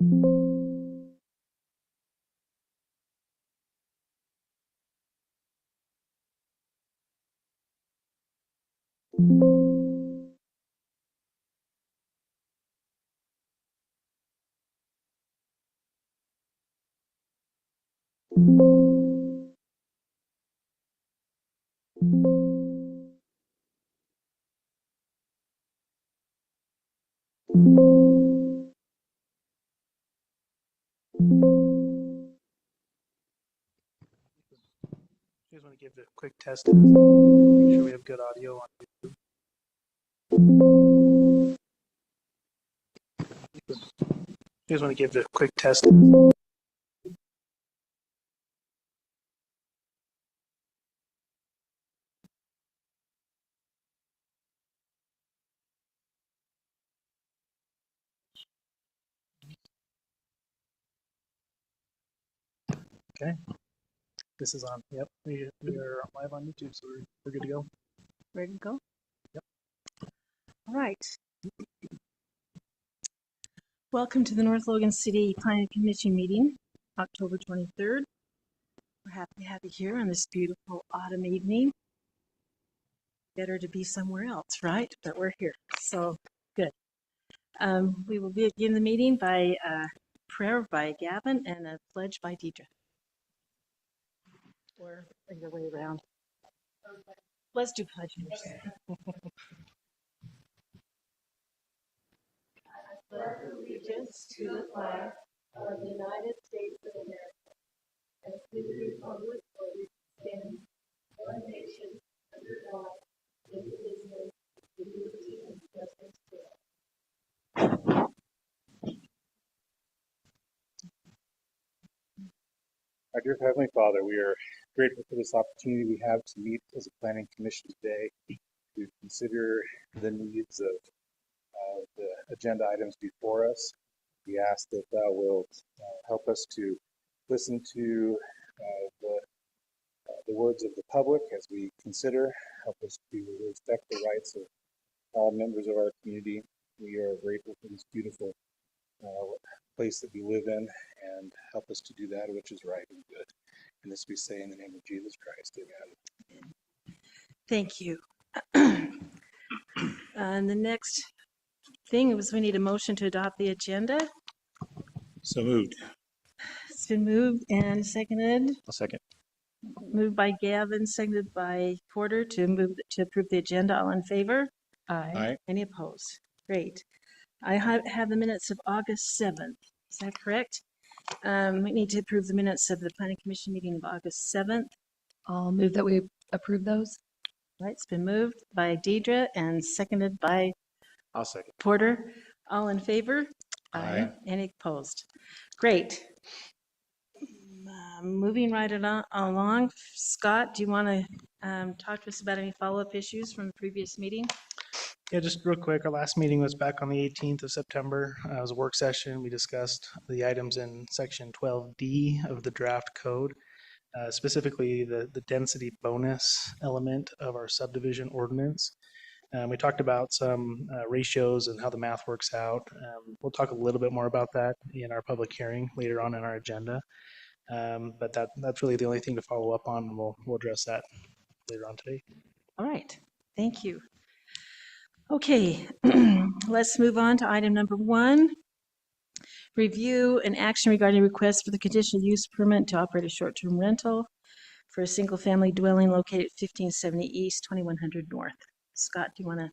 You guys want to give it a quick test? Make sure we have good audio on YouTube. You guys want to give it a quick test? Okay. This is on. Yep. We are live on YouTube, so we're good to go. Ready to go? Yep. All right. Welcome to the North Logan City Planning Commission meeting, October 23rd. We're happy to have you here on this beautiful autumn evening. Better to be somewhere else, right? But we're here, so good. We will begin the meeting by prayer by Gavin and a pledge by Deidre. Or either way around. Let's do pledge first. I pledge allegiance to the flag of the United States of America and to the republic for which it stands, one nation, under God, indivisible, with liberty and justice for all. Our dear Heavenly Father, we are grateful for this opportunity we have to meet as a planning commission today to consider the needs of the agenda items before us. We ask that Thou wilt help us to listen to the words of the public as we consider, help us to respect the rights of all members of our community. We are grateful for this beautiful place that we live in, and help us to do that which is right and good. And this we say in the name of Jesus Christ. Amen. Thank you. And the next thing was we need a motion to adopt the agenda. So moved. It's been moved and seconded. A second. Moved by Gavin, seconded by Porter to approve the agenda. All in favor? Aye. Any opposed? Great. I have the minutes of August 7th. Is that correct? We need to approve the minutes of the Planning Commission meeting of August 7th. I'll move that we approve those. Right, it's been moved by Deidre and seconded by I'll second. Porter. All in favor? Aye. Any opposed? Great. Moving right along. Scott, do you want to talk to us about any follow-up issues from the previous meeting? Yeah, just real quick. Our last meeting was back on the 18th of September. It was a work session. We discussed the items in section 12D of the draft code, specifically the density bonus element of our subdivision ordinance. We talked about some ratios and how the math works out. We'll talk a little bit more about that in our public hearing later on in our agenda. But that's really the only thing to follow up on, and we'll address that later on today. All right, thank you. Okay, let's move on to item number 1. Review and action regarding request for the conditional use permit to operate a short-term rental for a single-family dwelling located at 1570 East, 2100 North. Scott, do you want to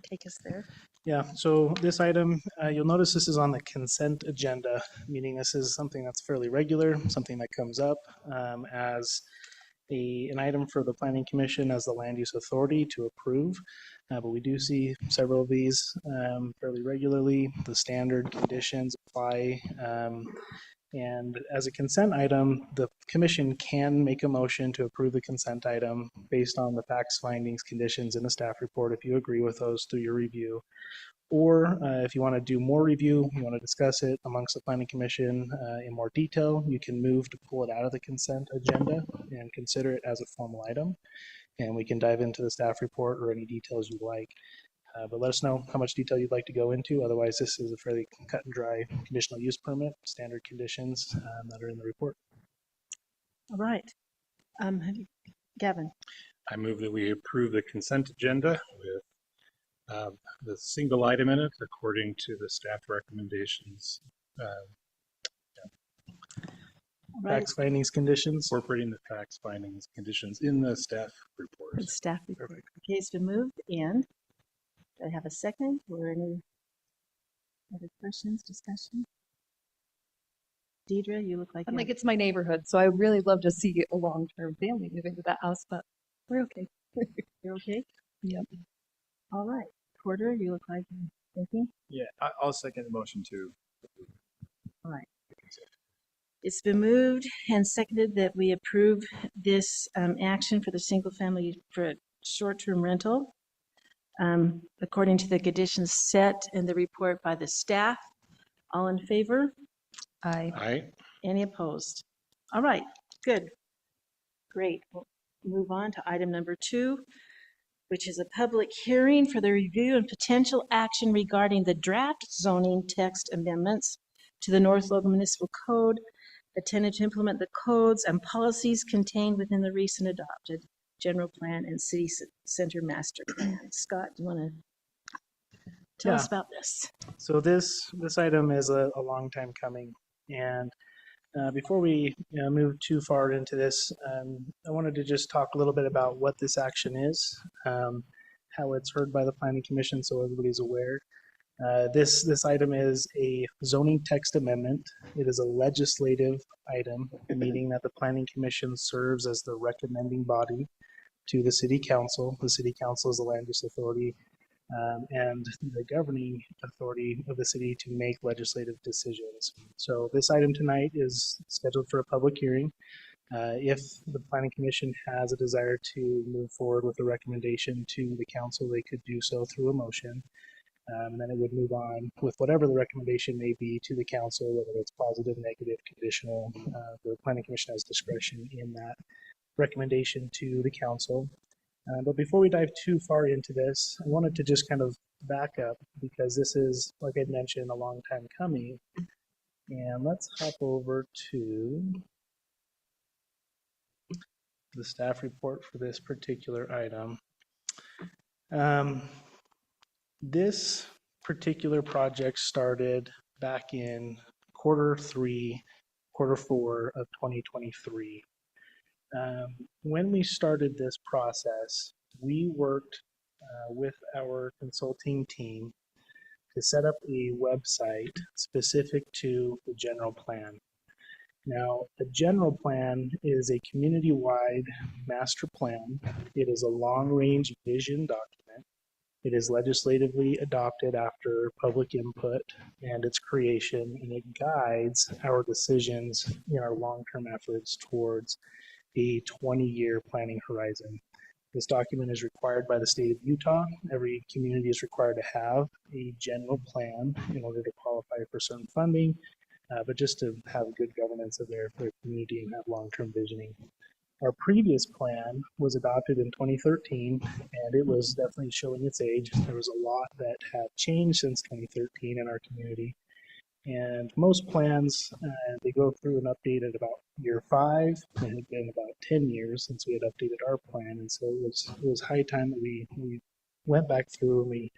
take us there? Yeah, so this item, you'll notice this is on the consent agenda, meaning this is something that's fairly regular, something that comes up as an item for the Planning Commission as the land use authority to approve. But we do see several of these fairly regularly. The standard conditions apply. And as a consent item, the commission can make a motion to approve the consent item based on the facts, findings, conditions in the staff report if you agree with those through your review. Or if you want to do more review, you want to discuss it amongst the Planning Commission in more detail, you can move to pull it out of the consent agenda and consider it as a formal item. And we can dive into the staff report or any details you like. But let us know how much detail you'd like to go into. Otherwise, this is a fairly cut and dry conditional use permit, standard conditions that are in the report. All right. Gavin, I move that we approve the consent agenda with the single item in it according to the staff recommendations, all right, Facts, findings, conditions. incorporating the facts, findings, conditions in the staff report. good staff report. Perfect. Okay, it's been moved, and do I have a second or any other questions, discussion? Deidre, you look like I'm you like, it's my neighborhood, so I would really love to see a long-term family move into that house, but we're okay. you're okay? Yep. All right. Porter, you look like you're thinking. Yeah, I'll second the motion too. All right. It's been moved and seconded that we approve this action for the single family for short-term rental according to the conditions set in the report by the staff. All in favor? Aye. Any opposed? All right, good. Great. We'll move on to item number 2, which is a public hearing for the review and potential action regarding the draft zoning text amendments to the North Logan Municipal Code, intended to implement the codes and policies contained within the recent adopted general plan and city center master plan. Scott, do you want to tell us about this? So this item is a long time coming, and before we move too far into this, I wanted to just talk a little bit about what this action is, how it's heard by the Planning Commission, so everybody's aware. This item is a zoning text amendment. It is a legislative item, meaning that the Planning Commission serves as the recommending body to the City Council. The City Council is the land use authority and the governing authority of the city to make legislative decisions. So this item tonight is scheduled for a public hearing. If the Planning Commission has a desire to move forward with a recommendation to the council, they could do so through a motion. And then it would move on with whatever the recommendation may be to the council, whether it's positive, negative, conditional. The Planning Commission has discretion in that recommendation to the council. But before we dive too far into this, I wanted to just kind of back up because this is, like I mentioned, a long time coming. And let's hop over to the staff report for this particular item. This particular project started back in quarter 4 of 2023. When we started this process, we worked with our consulting team to set up a website specific to the general plan. Now, the general plan is a community-wide master plan. It is a long-range vision document. It is legislatively adopted after public input and its creation, and it guides our decisions in our long-term efforts towards a 20-year planning horizon. This document is required by the state of Utah. Every community is required to have a general plan in order to qualify for certain funding, but just to have good governance of their community and have long-term visioning. Our previous plan was adopted in 2013, and it was definitely showing its age. There was a lot that had changed since 2013 in our community. And most plans, they go through an update at about year 5. It had been about 10 years since we had updated our plan. And so it was high time that we went back through and we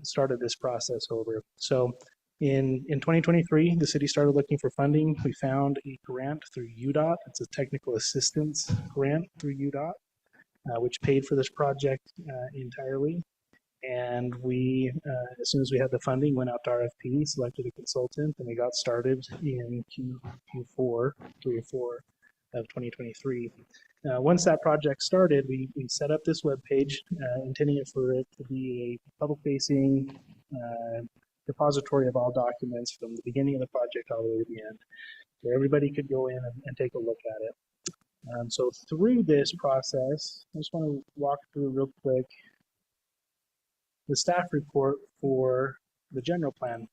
started this process over. So in 2023, the city started looking for funding. We found a grant through UDOT. It's a technical assistance grant through UDOT, which paid for this project entirely. And we, as soon as we had the funding, went out to RFP, selected a consultant, and we got started in Q4 of 2023. Once that project started, we set up this webpage, intending it for it to be a public-facing repository of all documents from the beginning of the project all the way to the end, where everybody could go in and take a look at it. So through this process, I just want to walk through real quick the staff report for the general plan.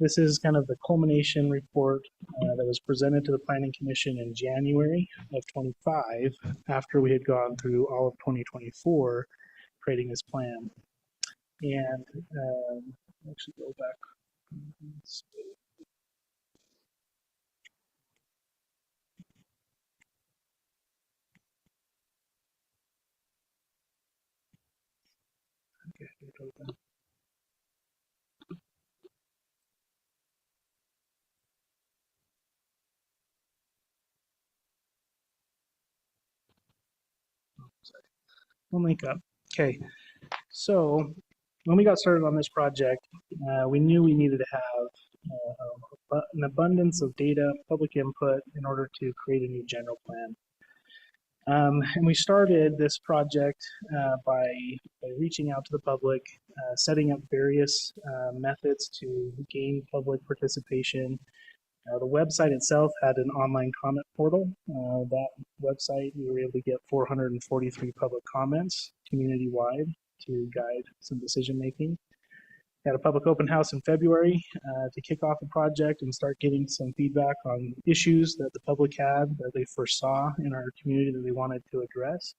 This is kind of the culmination report that was presented to the Planning Commission in January of 25 after we had gone through all of 2024 creating this plan. And actually go back. Okay, here we go then. Sorry. We'll link up. Okay, so when we got started on this project, we knew we needed to have an abundance of data, public input in order to create a new general plan. And we started this project by reaching out to the public, setting up various methods to gain public participation. The website itself had an online comment portal. That website, we were able to get 443 public comments community-wide to guide some decision making. Had a public open house in February to kick off the project and start getting some feedback on issues that the public had that they foresaw in our community that they wanted to address.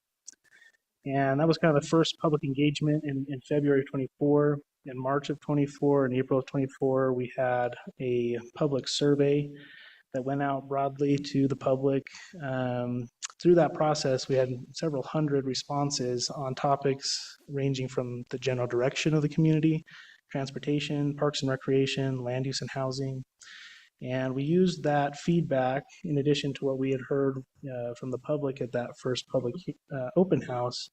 And that was kind of the first public engagement in February of 24. In March of 24 and April of 24, we had a public survey that went out broadly to the public. Through that process, we had several hundred responses on topics ranging from the general direction of the community, transportation, parks and recreation, land use and housing. And we used that feedback in addition to what we had heard from the public at that first public open house.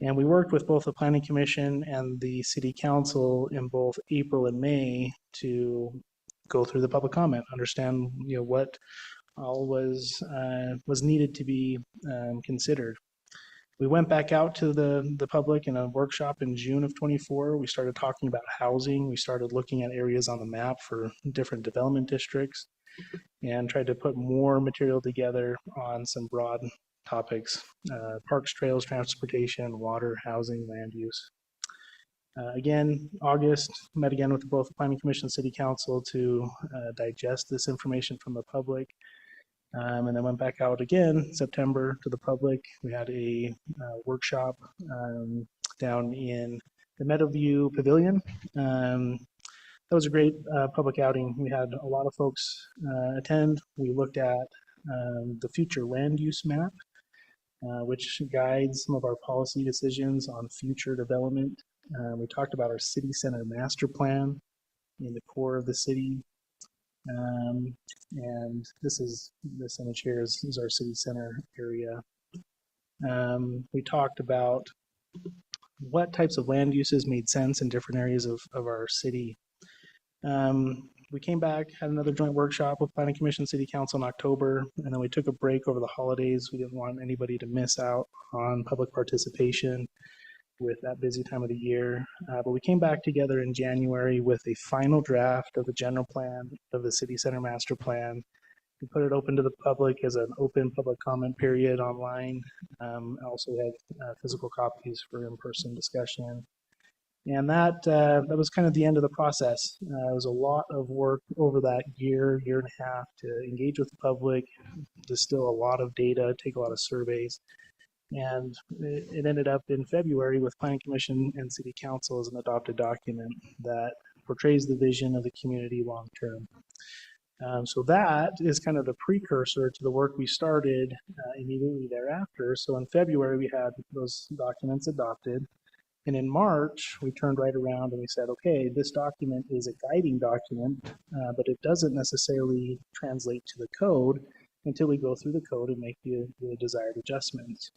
And we worked with both the Planning Commission and the City Council in both April and May to go through the public comment, understand what all was needed to be considered. We went back out to the public in a workshop in June of 24. We started talking about housing. We started looking at areas on the map for different development districts and tried to put more material together on some broad topics, parks, trails, transportation, water, housing, land use. Again, August, met again with both the Planning Commission and City Council to digest this information from the public. And then went back out again September to the public. We had a workshop down in the Meadowview Pavilion. That was a great public outing. We had a lot of folks attend. We looked at the future land use map, which guides some of our policy decisions on future development. We talked about our city center master plan in the core of the city. And this image here is our city center area. We talked about what types of land uses made sense in different areas of our city. We came back, had another joint workshop with Planning Commission, City Council in October, and then we took a break over the holidays. We didn't want anybody to miss out on public participation with that busy time of the year. But we came back together in January with a final draft of the general plan of the city center master plan. We put it open to the public as an open public comment period online. Also had physical copies for in-person discussion. And that was kind of the end of the process. It was a lot of work over that year and a half to engage with the public, distill a lot of data, take a lot of surveys. And it ended up in February with Planning Commission and City Council as an adopted document that portrays the vision of the community long term. So that is kind of the precursor to the work we started immediately thereafter. So in February, we had those documents adopted. And in March, we turned right around and we said, okay, this document is a guiding document, but it doesn't necessarily translate to the code until we go through the code and make the desired adjustments.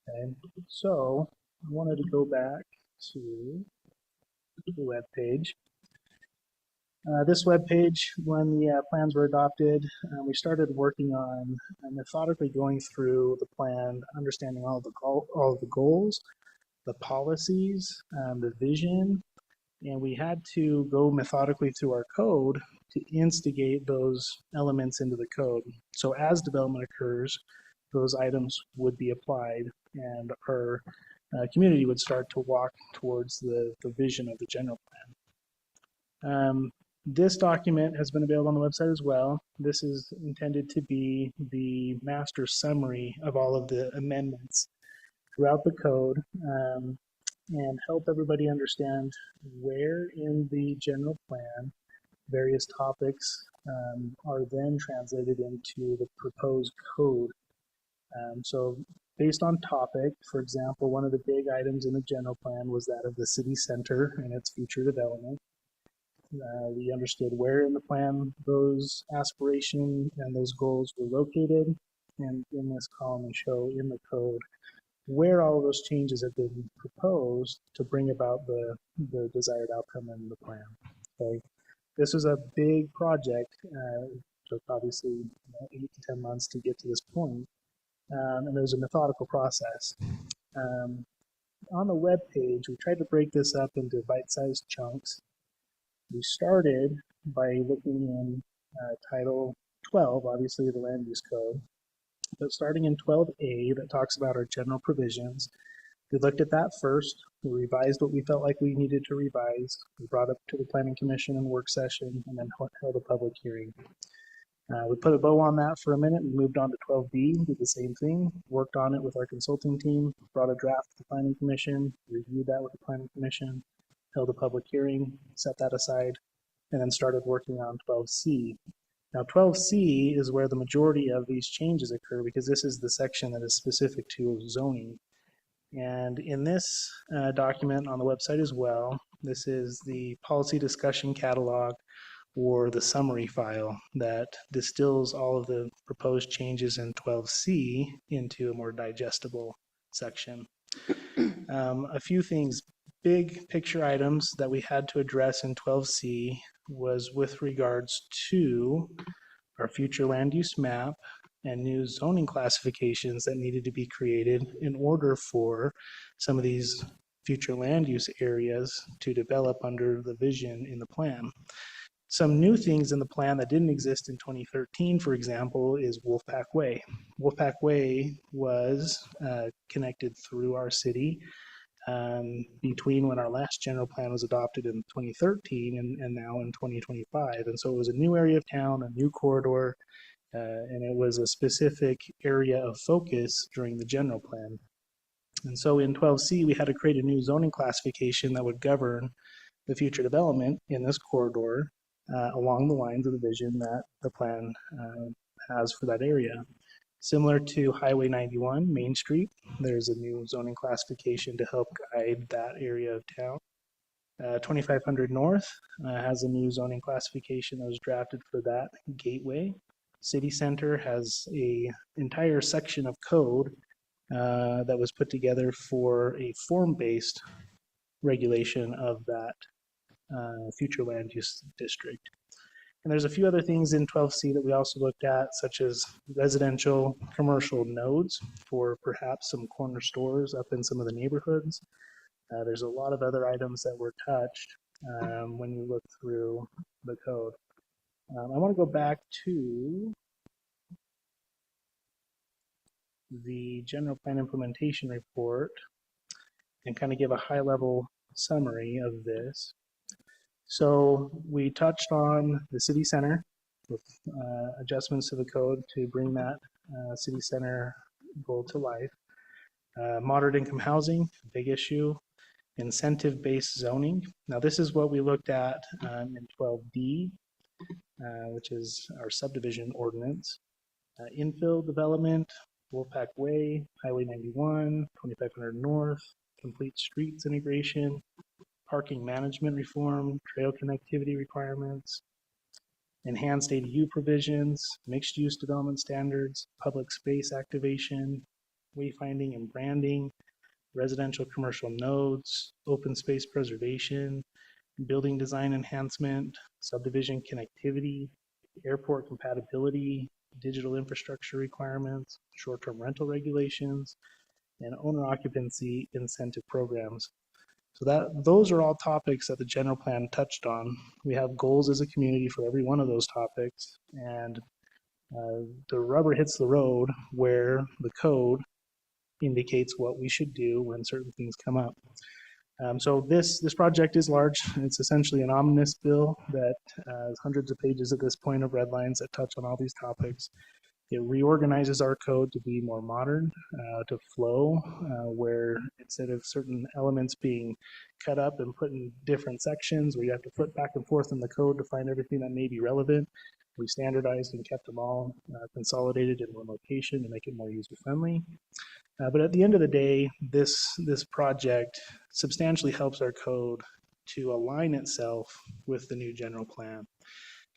Okay, so I wanted to go back to the web page. This web page, when the plans were adopted, we started working on methodically going through the plan, understanding all of the goals, the policies, the vision, and we had to go methodically through our code to instigate those elements into the code. So as development occurs, those items would be applied and our community would start to walk towards the vision of the general plan. This document has been available on the website as well. This is intended to be the master summary of all of the amendments throughout the code. and help everybody understand where in the general plan various topics are then translated into the proposed code. So based on topic, for example, one of the big items in the general plan was that of the city center and its future development. We understood where in the plan those aspirations and those goals were located. And in this column, we show in the code where all of those changes have been proposed to bring about the desired outcome in the plan. Okay. This was a big project. Took obviously 8 to 10 months to get to this point. And there was a methodical process. On the web page, we tried to break this up into bite-sized chunks. We started by looking in Title 12, obviously the Land Use Code, but starting in 12A that talks about our general provisions. We looked at that first. We revised what we felt like we needed to revise. We brought it to the Planning Commission in work session and then held a public hearing. We put a bow on that for a minute. We moved on to 12B, did the same thing, worked on it with our consulting team, brought a draft to the Planning Commission, reviewed that with the Planning Commission, held a public hearing, set that aside, and then started working on 12C. Now 12C is where the majority of these changes occur because this is the section that is specific to zoning. And in this document on the website as well, this is the policy discussion catalog or the summary file that distills all of the proposed changes in 12C into a more digestible section. A few things, big picture items that we had to address in 12C was with regards to our future land use map and new zoning classifications that needed to be created in order for some of these future land use areas to develop under the vision in the plan. Some new things in the plan that didn't exist in 2013, for example, is Wolfpack Way. Wolfpack Way was connected through our city between when our last general plan was adopted in 2013 and now in 2025. And so it was a new area of town, a new corridor, and it was a specific area of focus during the general plan. And so in 12C, we had to create a new zoning classification that would govern the future development in this corridor along the lines of the vision that the plan has for that area. Similar to Highway 91, Main Street, there's a new zoning classification to help guide that area of town. 2500 North has a new zoning classification that was drafted for that gateway. City Center has a entire section of code that was put together for a form-based regulation of that future land use district. And there's a few other things in 12C that we also looked at, such as residential commercial nodes for perhaps some corner stores up in some of the neighborhoods. There's a lot of other items that were touched when you look through the code. I want to go back to the general plan implementation report and kind of give a high-level summary of this. So we touched on the city center with adjustments to the code to bring that city center goal to life. Moderate income housing, big issue. Incentive-based zoning. Now this is what we looked at in 12D, which is our subdivision ordinance. Infill development, Wolfpack Way, Highway 91, 2500 North, complete streets integration, parking management reform, trail connectivity requirements, enhanced ADU provisions, mixed use development standards, public space activation, wayfinding and branding, residential commercial nodes, open space preservation, building design enhancement, subdivision connectivity, airport compatibility, digital infrastructure requirements, short-term rental regulations, and owner occupancy incentive programs. So those are all topics that the general plan touched on. We have goals as a community for every one of those topics, and the rubber hits the road where the code indicates what we should do when certain things come up. So this project is large. It's essentially an omnibus bill that has hundreds of pages at this point of red lines that touch on all these topics. It reorganizes our code to be more modern, to flow, where instead of certain elements being cut up and put in different sections where you have to flip back and forth in the code to find everything that may be relevant, we standardized and kept them all consolidated in one location to make it more user-friendly. But at the end of the day, this project substantially helps our code to align itself with the new general plan.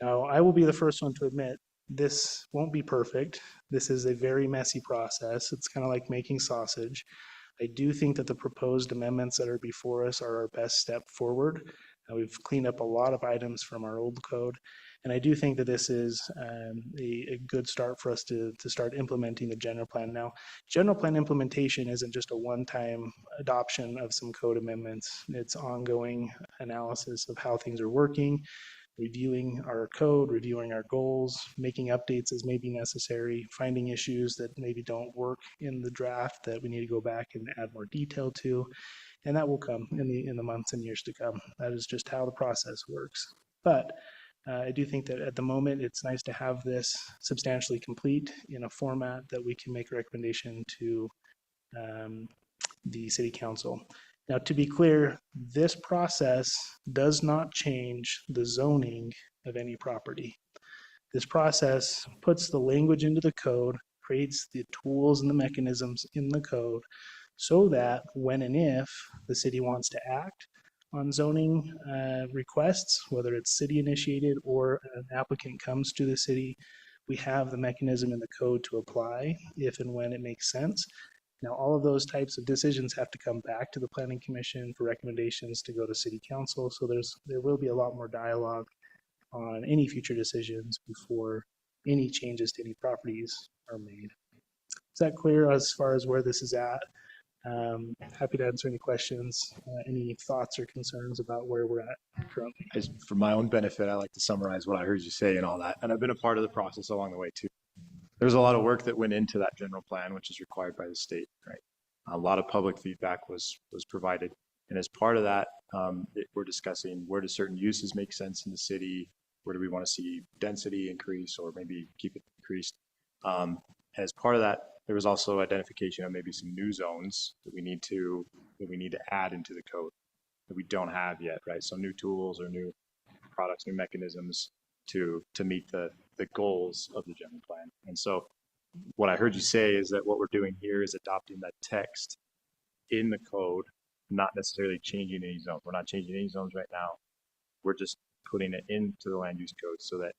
Now, I will be the first one to admit this won't be perfect. This is a very messy process. It's kind of like making sausage. I do think that the proposed amendments that are before us are our best step forward. We've cleaned up a lot of items from our old code, and I do think that this is a good start for us to start implementing the general plan. Now, general plan implementation isn't just a one-time adoption of some code amendments. It's ongoing analysis of how things are working, reviewing our code, reviewing our goals, making updates as may be necessary, finding issues that maybe don't work in the draft that we need to go back and add more detail to. And that will come in the months and years to come. That is just how the process works. But I do think that at the moment, it's nice to have this substantially complete in a format that we can make a recommendation to the city council. Now, to be clear, this process does not change the zoning of any property. This process puts the language into the code, creates the tools and the mechanisms in the code so that when and if the city wants to act on zoning requests, whether it's city initiated or an applicant comes to the city, we have the mechanism in the code to apply if and when it makes sense. Now, all of those types of decisions have to come back to the Planning Commission for recommendations to go to City Council. So there will be a lot more dialogue on any future decisions before any changes to any properties are made. Is that clear as far as where this is at? Happy to answer any questions, any thoughts or concerns about where we're at currently. For my own benefit, I like to summarize what I heard you say and all that. And I've been a part of the process along the way too. There's a lot of work that went into that general plan, which is required by the state, right? A lot of public feedback was provided. And as part of that, we're discussing where do certain uses make sense in the city? Where do we want to see density increase or maybe keep it increased? As part of that, there was also identification of maybe some new zones that we need to add into the code that we don't have yet, right? So new tools or new products, new mechanisms to meet the goals of the general plan. And so what I heard you say is that what we're doing here is adopting that text in the code, not necessarily changing any zones. We're not changing any zones right now. We're just putting it into the land use code so that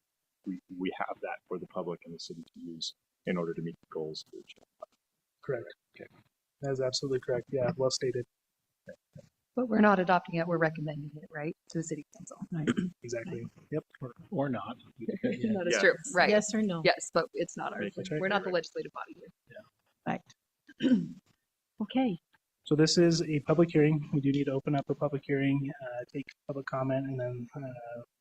we have that for the public and the city to use in order to meet the goals of the general plan. Correct. Okay. That is absolutely correct. Yeah, well stated. But we're not adopting it, we're recommending it, right, to the city council. Exactly. Yep. Or not. That is Yeah. true, right. Yes or no? Yes, but it's not ours. That's right. We're not the legislative body here. Right. Okay. So this is a public hearing. We do need to open up a public hearing, take public comment, and then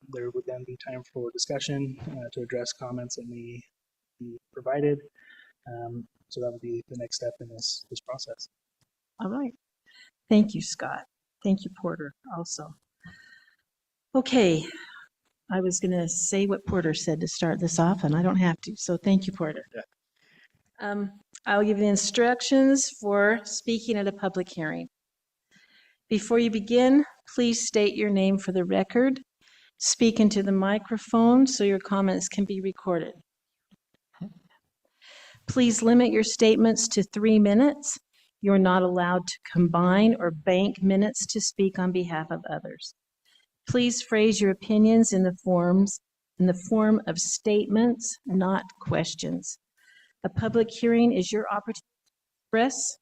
there would then be time for discussion to address comments that may be provided. So that would be the next step in this process. All right. Thank you, Scott. Thank you, Porter, also. Okay. I was going to say what Porter said to start this off, and I don't have to. So thank you, Porter. Yeah. I'll give the instructions for speaking at a public hearing. Before you begin, please state your name for the record. Speak into the microphone so your comments can be recorded. Please limit your statements to 3 minutes. You're not allowed to combine or bank minutes to speak on behalf of others. Please phrase your opinions in the form of statements, not questions. A public hearing is your opportunity to express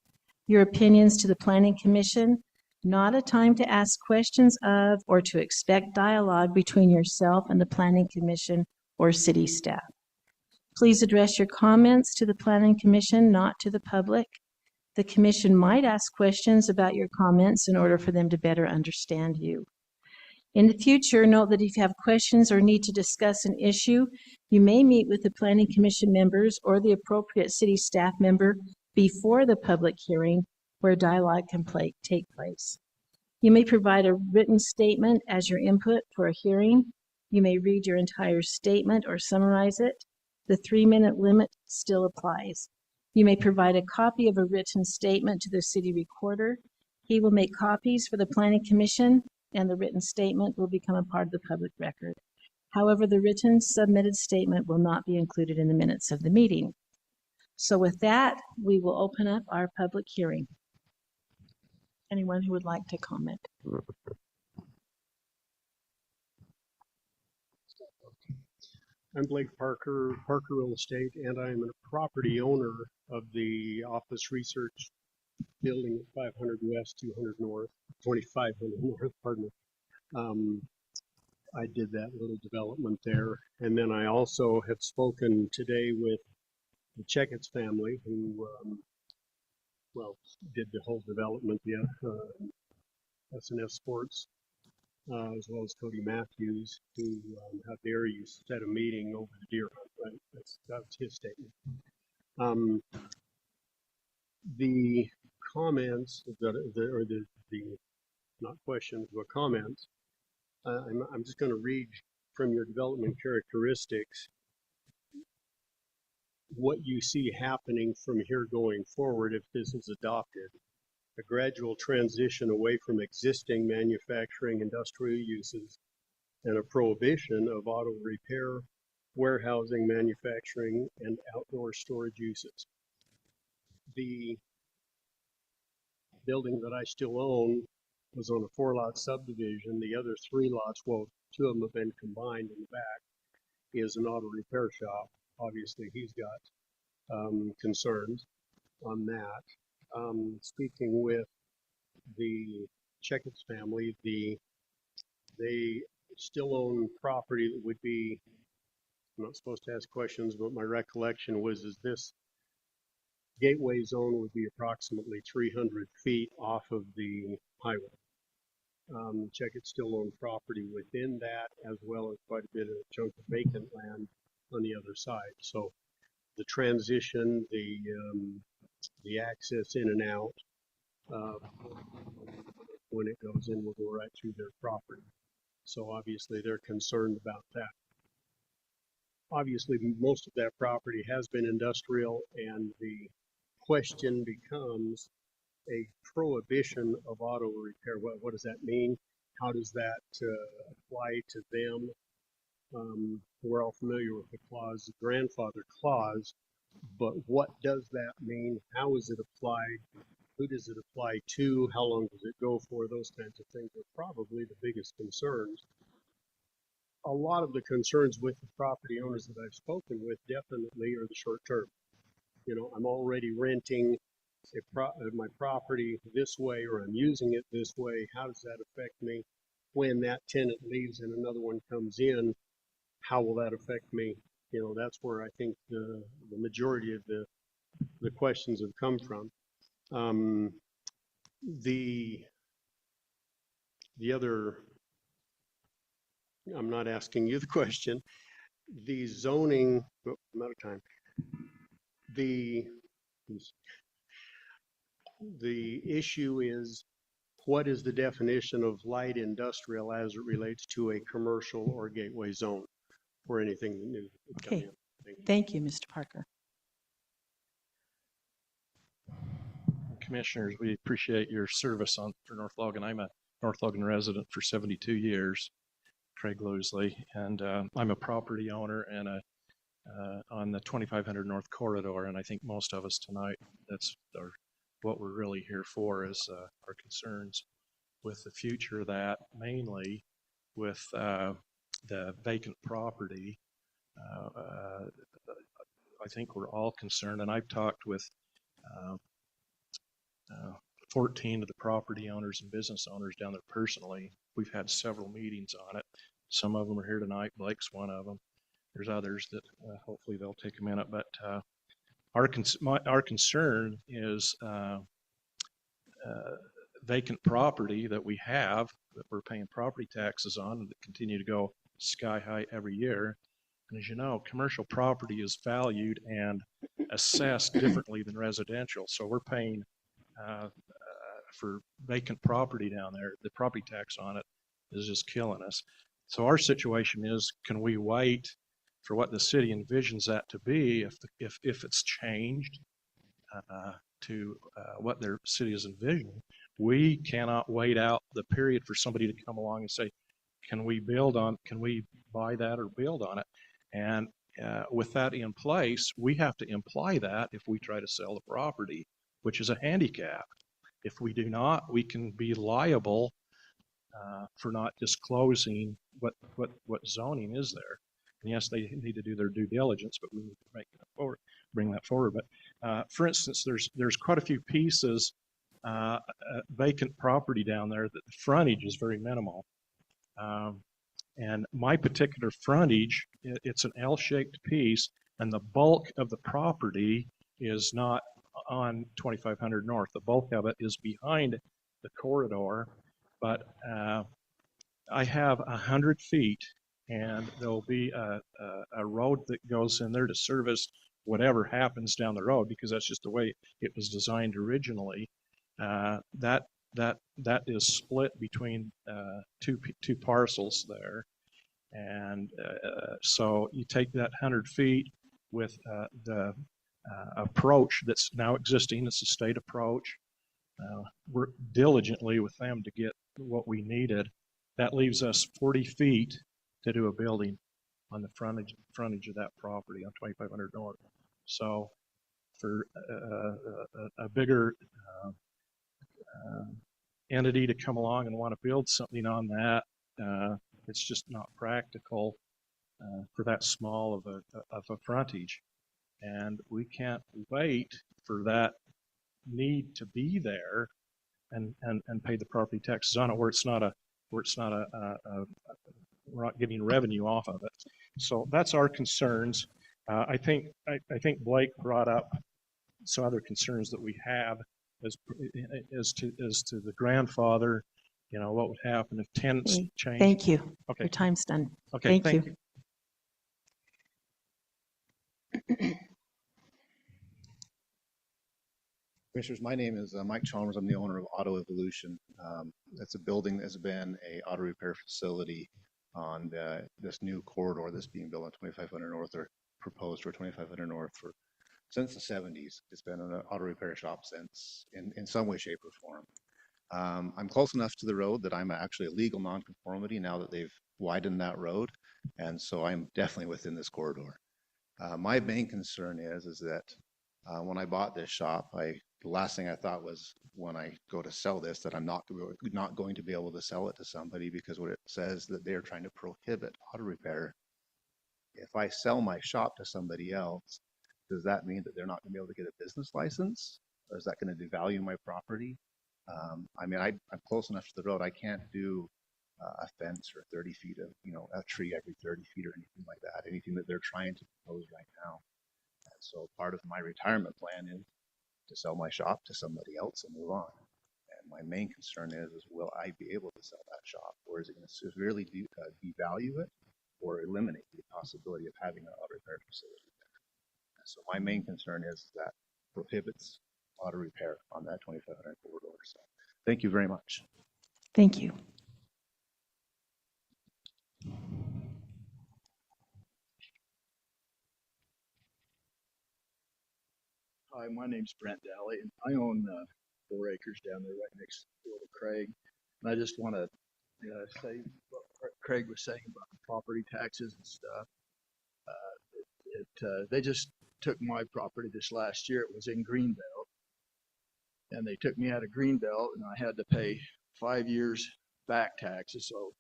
your opinions to the Planning Commission, not a time to ask questions of or to expect dialogue between yourself and the Planning Commission or city staff. Please address your comments to the Planning Commission, not to the public. The Commission might ask questions about your comments in order for them to better understand you. In the future, note that if you have questions or need to discuss an issue, you may meet with the Planning Commission members or the appropriate city staff member before the public hearing where dialogue can take place. You may provide a written statement as your input for a hearing. You may read your entire statement or summarize it. The 3-minute limit still applies. You may provide a copy of a written statement to the city recorder. He will make copies for the planning commission, and the written statement will become a part of the public record. However, the written submitted statement will not be included in the minutes of the meeting. So with that, we will open up our public hearing. Anyone who would like to comment? I'm Blake Parker, Parker Real Estate, and I'm a property owner of the Office Research Building at 500 West, 200 North, 2500 North, pardon me. I did that little development there. And then I also have spoken today with the Checketts family who, well, did the whole development, S&S Sports, as well as Cody Matthews, who had there you set a meeting over the deer hunt, right? That's his statement. The comments the not questions but comments. I'm just going to read from your development characteristics what you see happening from here going forward if this is adopted. A gradual transition away from existing manufacturing industrial uses and a prohibition of auto repair, warehousing, manufacturing, and outdoor storage uses. The building that I still own was on a 4-lot subdivision. The other 3 lots, well, 2 of them have been combined in the back, is an auto repair shop. Obviously, he's got concerns on that. Speaking with the Checketts family, they still own property that would be, I'm not supposed to ask questions, but my recollection was is this gateway zone would be approximately 300 feet off of the highway. Checketts still own property within that, as well as quite a bit of chunk of vacant land on the other side. So the transition, the access in and out, when it goes in, will go right through their property. So obviously they're concerned about that. Obviously, most of that property has been industrial, and the question becomes a prohibition of auto repair. What does that mean? How does that apply to them? We're all familiar with the clause, the grandfather clause, but what does that mean? How is it applied? Who does it apply to? How long does it go for? Those kinds of things are probably the biggest concerns. A lot of the concerns with the property owners that I've spoken with definitely are the short term. You know, I'm already renting my property this way, or I'm using it this way. How does that affect me? When that tenant leaves and another one comes in, how will that affect me? You know, that's where I think the majority of the questions have come from. The other, I'm not asking you the question, the zoning, oh, I'm out of time. The issue is, what is the definition of light industrial as it relates to a commercial or gateway zone for anything new that would come Okay. in? Thank you, Mr. Parker. Commissioners, we appreciate your service for North Logan. I'm a North Logan resident for 72 years, Craig Losley, and I'm a property owner and on the 2500 North Corridor, and I think most of us tonight, that's what we're really here for is our concerns with the future of that, mainly with the vacant property. I think we're all concerned, and I've talked with 14 of the property owners and business owners down there personally. We've had several meetings on it. Some of them are here tonight. Blake's one of them. There's others that hopefully they'll take a minute. But our concern is vacant property that we have that we're paying property taxes on and that continue to go sky high every year. And as you know, commercial property is valued and assessed differently than residential. So we're paying for vacant property down there. The property tax on it is just killing us. So our situation is, can we wait for what the city envisions that to be, if it's changed to what their city is envisioning, we cannot wait out the period for somebody to come along and say, can we buy that or build on it? And with that in place, we have to imply that if we try to sell the property, which is a handicap. If we do not, we can be liable for not disclosing what zoning is there. And yes, they need to do their due diligence, but we need to bring that forward. But for instance, there's quite a few pieces, vacant property down there that the frontage is very minimal. And my particular frontage, it's an L-shaped piece, and the bulk of the property is not on 2500 North. The bulk of it is behind the corridor, but I have 100 feet, and there'll be a road that goes in there to service whatever happens down the road, because that's just the way it was designed originally. That is split between two parcels there. And so you take that 100 feet with the approach that's now existing, it's a state approach. Work diligently with them to get what we needed. That leaves us 40 feet to do a building on the frontage of that property on 2500 North. So for a bigger entity to come along and want to build something on that, it's just not practical for that small of a frontage. And we can't wait for that need to be there and pay the property taxes on it where we're not getting revenue off of it. So that's our concerns. I think Blake brought up some other concerns that we have as to the grandfather. You know, what would happen if tenants change? Thank you. Okay. Your time's done. Okay. Thank you. Commissioners, my name is Mike Chalmers. I'm the owner of Auto Evolution. That's a building that has been a auto repair facility on this new corridor that's being built on 2500 North, or proposed for 2500 North since the 70s. It's been an auto repair shop since in some way, shape, or form. I'm close enough to the road that I'm actually a legal nonconformity now that they've widened that road, and so I'm definitely within this corridor. My main concern is that when I bought this shop, the last thing I thought was when I go to sell this, that I'm not going to be able to sell it to somebody, because what it says that they're trying to prohibit auto repair. If I sell my shop to somebody else, does that mean that they're not going to be able to get a business license? Or is that going to devalue my property? I mean, I'm close enough to the road. I can't do a fence or 30 feet of, a tree every 30 feet or anything like that, anything that they're trying to propose right now. And so part of my retirement plan is to sell my shop to somebody else and move on. And my main concern is will I be able to sell that shop, or is it going to severely devalue it or eliminate the possibility of having an auto repair facility there? And so my main concern is that prohibits auto repair on that 2500 corridor. So thank you very much. Thank you. Hi, my name's Brent Daly, and I own 4 acres down there right next door to Craig. And I just want to say what Craig was saying about the property taxes and stuff. They just took my property this last year. It was in Greenbelt, and they took me out of Greenbelt, and I had to pay 5 years back taxes. So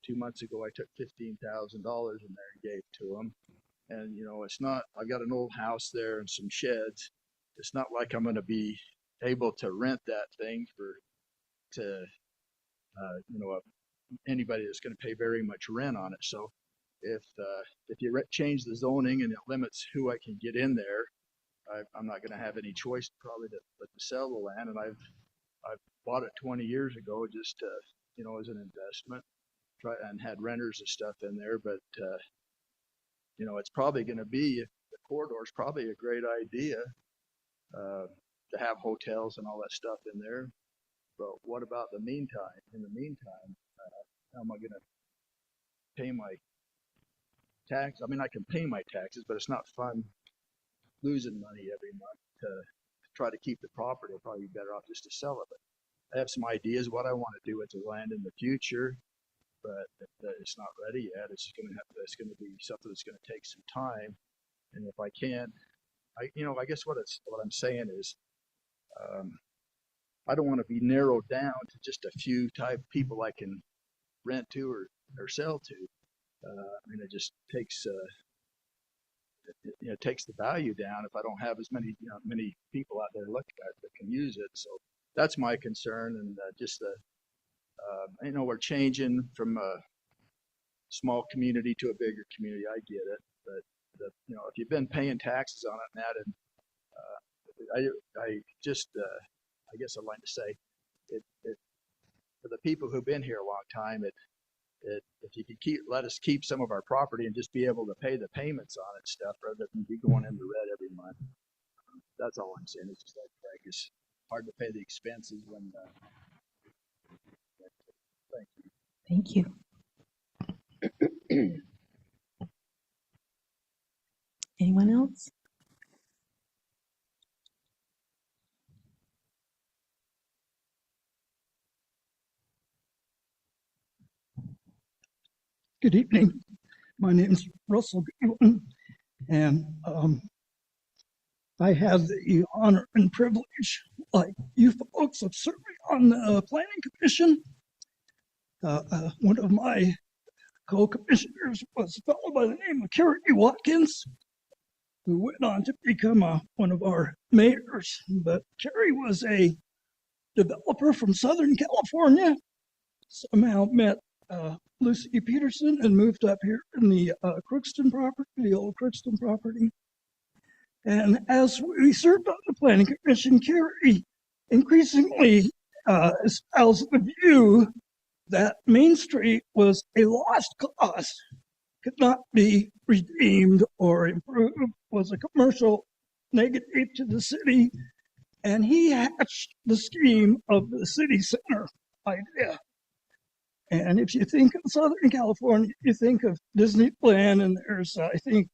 2 months ago, I took $15,000 in there and gave to them. And it's not. I've got an old house there and some sheds. It's not like I'm going to be able to rent that thing to anybody that's going to pay very much rent on it. So if you change the zoning and it limits who I can get in there, I'm not going to have any choice probably but to sell the land. And I've bought it 20 years ago just as an investment, and had renters and stuff in there. But it's probably going to be, the corridor is probably a great idea. To have hotels and all that stuff in there, but what about the meantime? In the meantime, how am I going to pay my tax. I mean, I can pay my taxes, but it's not fun losing money every month to try to keep the property. I'd probably be better off just to sell it. But I have some ideas what I want to do with the land in the future, but it's not ready yet. It's going to be something that's going to take some time. And if I can't, I guess what I'm saying is, I don't want to be narrowed down to just a few type people I can rent to or sell to. I mean, it just takes, takes the value down if I don't have as many, many people out there look at that can use it. So that's my concern. And we're changing from a small community to a bigger community. I get it, but if you've been paying taxes on it and that, and I guess I'd like to say it for the people who've been here a long time, if you could let us keep some of our property and just be able to pay the payments on it stuff rather than be going in the red every month. That's all I'm saying. It's just like Craig, it's hard to pay the expenses when. Thank you. Thank you. Anyone else? Good evening. My name is Russell Goodwin, and I have the honor and privilege, like you folks, of serving on the Planning Commission. One of my co-commissioners was a fellow by the name of Kerry Watkins, who went on to become one of our mayors. But Kerry was a developer from Southern California, somehow met Lucy Peterson and moved up here in the Crookston property, the old Crookston property. And as we served on the Planning Commission, Kerry increasingly espoused the view that Main Street was a lost cause, could not be redeemed or improved, was a commercial negative to the city. And he hatched the scheme of the city center idea. And if you think of Southern California, you think of Disneyland, and there's, I think,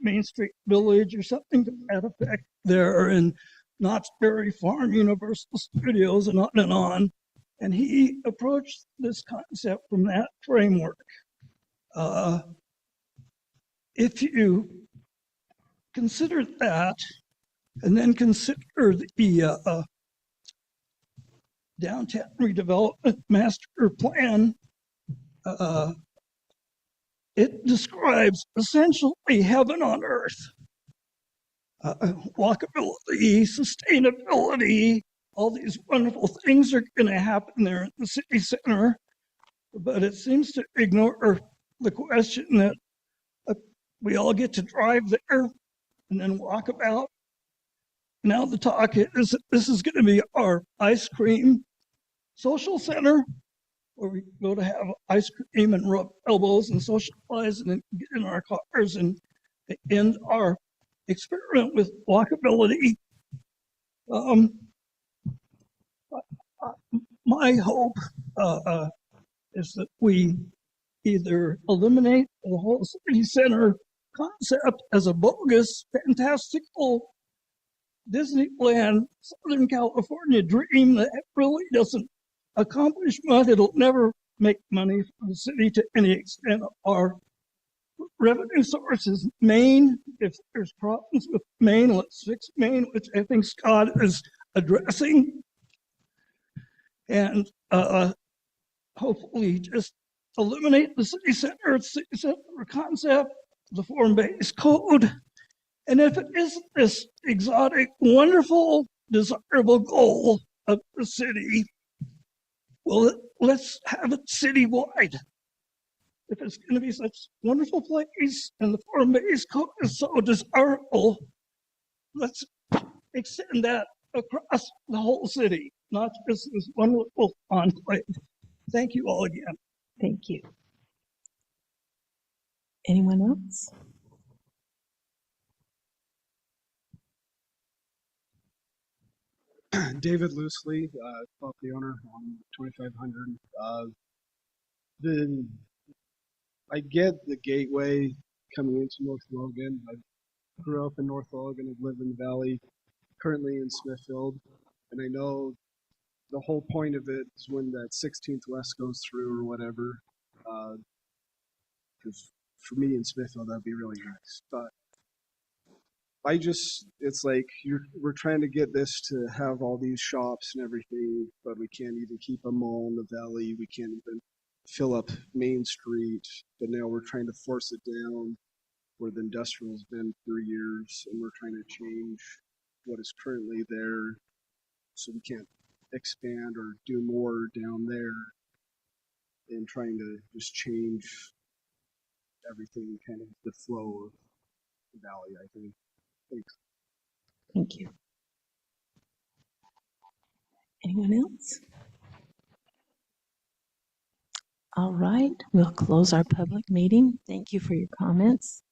Main Street Village or something to that effect there, and Knott's Berry Farm, Universal Studios, and on and on. And he approached this concept from that framework. If you consider that, and then consider the downtown redevelopment master plan, it describes essentially heaven on earth. Walkability, sustainability, all these wonderful things are going to happen there in the city center, but it seems to ignore the question that we all get to drive there and then walk about. Now the talk is that this is going to be our ice cream social center, where we go to have ice cream and rub elbows and socialize and then get in our cars and end our experiment with walkability. My hope is that we either eliminate the whole city center concept as a bogus, fantastical Disneyland Southern California dream that really doesn't accomplish much. It'll never make money for the city to any extent. Our revenue source is Maine. If there's problems with Maine, let's fix Maine, which I think Scott is addressing. And hopefully just eliminate the city center concept, the form-based code. And if it is this exotic, wonderful, desirable goal of the city, well, let's have it citywide. If it's going to be such a wonderful place and the form-based code is so desirable, let's extend that across the whole city, not just this wonderful enclave. Thank you all again. Thank you. Anyone else? David Loosely, property owner on 2500. I get the gateway coming into North Logan. I grew up in North Logan and live in the valley, currently in Smithfield. And I know the whole point of it is when that 16th West goes through or whatever. Because for me in Smithfield, that'd be really nice. But it's like we're trying to get this to have all these shops and everything, but we can't even keep a mall in the valley. We can't even fill up Main Street. But now we're trying to force it down where the industrial's been for years, and we're trying to change what is currently there, so we can't expand or do more down there, and trying to just change everything, kind of the flow of the valley, I think. Thanks. Thank you. Anyone else? All right, we'll close our public meeting. Thank you for your comments.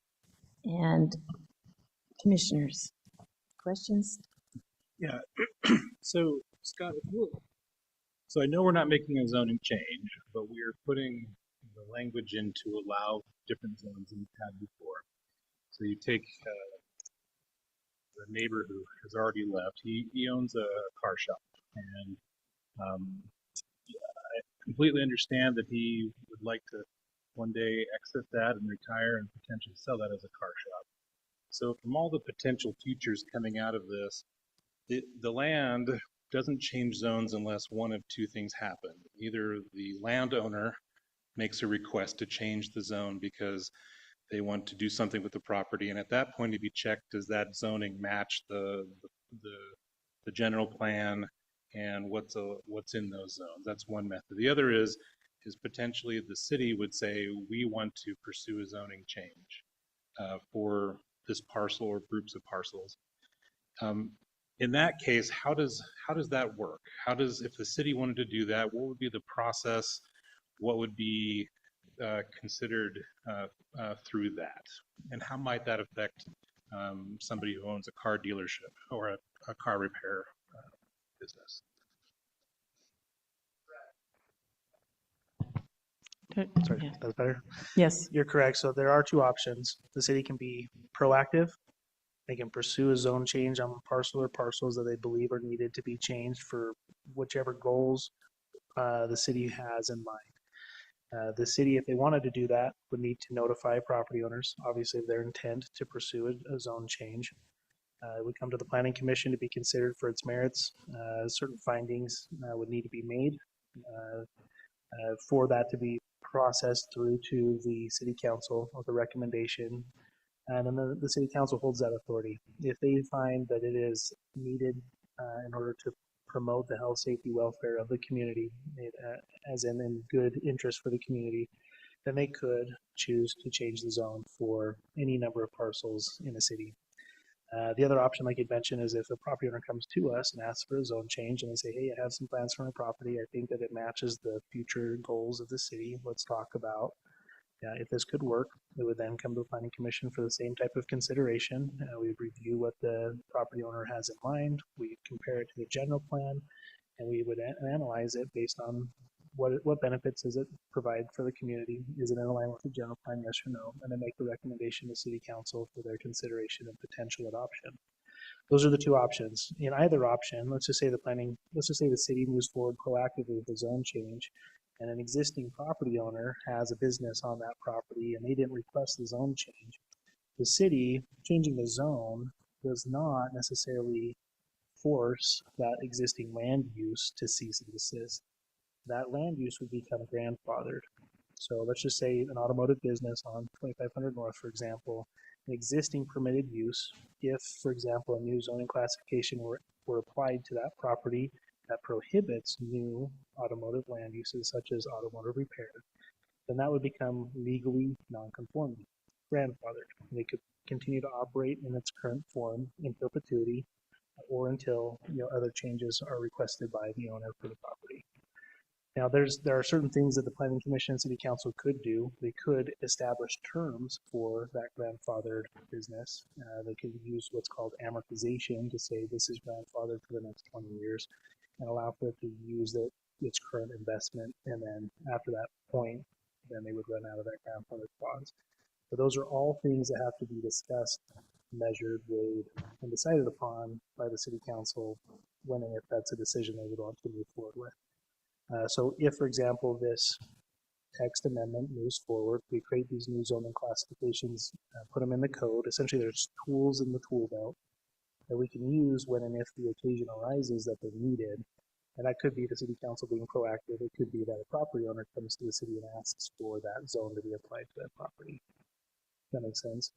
And commissioners, questions? Yeah. So Scott, so I know we're not making a zoning change, but we are putting the language in to allow different zones than we've had before. So you take the neighbor who has already left. He owns a car shop, and I completely understand that he would like to one day exit that and retire and potentially sell that as a car shop. So from all the potential futures coming out of this, the land doesn't change zones unless one of two things happen. Either the landowner makes a request to change the zone because they want to do something with the property, and at that point, to be checked, does that zoning match the general plan and what's in those zones? That's one method. The other is potentially the city would say, we want to pursue a zoning change for this parcel or groups of parcels. In that case, how does that work? If the city wanted to do that, what would be the process? What would be considered through that? And how might that affect somebody who owns a car dealership or a car repair business? Sorry, Yeah. that's better. Yes. You're correct. So there are two options. The city can be proactive. They can pursue a zone change on parcel or parcels that they believe are needed to be changed for whichever goals the city has in mind. The city, if they wanted to do that, would need to notify property owners, obviously, of their intent to pursue a zone change. It would come to the Planning Commission to be considered for its merits. Certain findings would need to be made for that to be processed through to the City Council with a recommendation. And then the City Council holds that authority. If they find that it is needed in order to promote the health, safety, welfare of the community, as in good interest for the community, then they could choose to change the zone for any number of parcels in the city. The other option, like you mentioned, is if a property owner comes to us and asks for a zone change and they say, hey, I have some plans for my property. I think that it matches the future goals of the city. Let's talk about if this could work. It would then come to the Planning Commission for the same type of consideration. We would review what the property owner has in mind. We compare it to the general plan, and we would analyze it based on what benefits does it provide for the community? Is it in alignment with the general plan, yes or no? And then make the recommendation to City Council for their consideration and potential adoption. Those are the two options. In either option, let's just say the city moves forward proactively with a zone change, and an existing property owner has a business on that property and they didn't request the zone change. The city changing the zone does not necessarily force that existing land use to cease and desist. That land use would become grandfathered. So let's just say an automotive business on 2500 North, for example, an existing permitted use, if, for example, a new zoning classification were applied to that property that prohibits new automotive land uses such as automotive repair, then that would become legally non-conforming, grandfathered. And they could continue to operate in its current form in perpetuity or until other changes are requested by the owner for the property. Now, there are certain things that the Planning Commission and City Council could do. They could establish terms for that grandfathered business. They could use what's called amortization to say this is grandfathered for the next 20 years and allow for it to use its current investment. And then after that point, then they would run out of that grandfather clause. But those are all things that have to be discussed, measured, weighed, and decided upon by the city council when and if that's a decision they would want to move forward with. So if, for example, this text amendment moves forward, we create these new zoning classifications, put them in the code. Essentially, there's tools in the tool belt that we can use when and if the occasion arises that they're needed. And that could be the city council being proactive. It could be that a property owner comes to the city and asks for that zone to be applied to that property. That makes sense.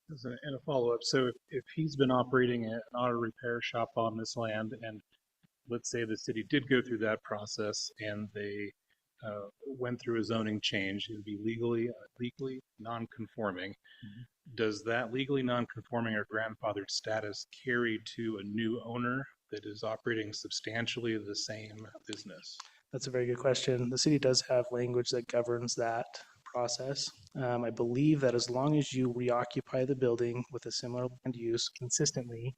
And a follow-up, so if he's been operating an auto repair shop on this land, and let's say the city did go through that process and they went through a zoning change, it would be legally non-conforming. Does that legally non-conforming or grandfathered status carry to a new owner that is operating substantially the same business? That's a very good question. The city does have language that governs that process. I believe that as long as you reoccupy the building with a similar land use consistently,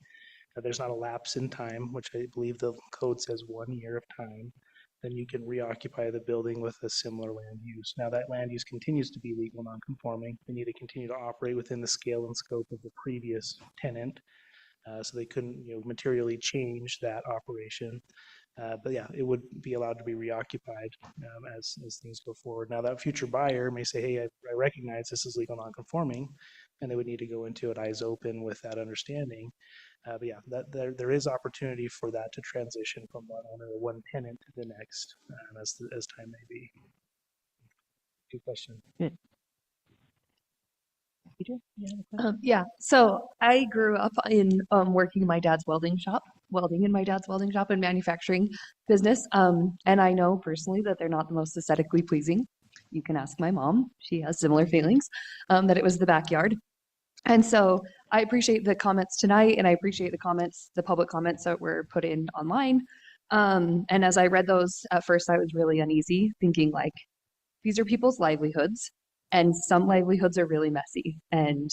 there's not a lapse in time, which I believe the code says 1 year of time, then you can reoccupy the building with a similar land use. Now that land use continues to be legal non-conforming. They need to continue to operate within the scale and scope of the previous tenant. So they couldn't, materially change that operation. But yeah, it would be allowed to be reoccupied as things go forward. Now that future buyer may say, hey, I recognize this is legal non-conforming, and they would need to go into it eyes open with that understanding. But yeah, there is opportunity for that to transition from one owner or one tenant to the next as time may be. Good question. Peter, you have a question? Yeah, so I grew up in working in my dad's welding and manufacturing business. And I know personally that they're not the most aesthetically pleasing. You can ask my mom. She has similar feelings, that it was the backyard. And so I appreciate the comments tonight, and I appreciate the public comments that were put in online. And as I read those, at first I was really uneasy, thinking like, these are people's livelihoods, and some livelihoods are really messy and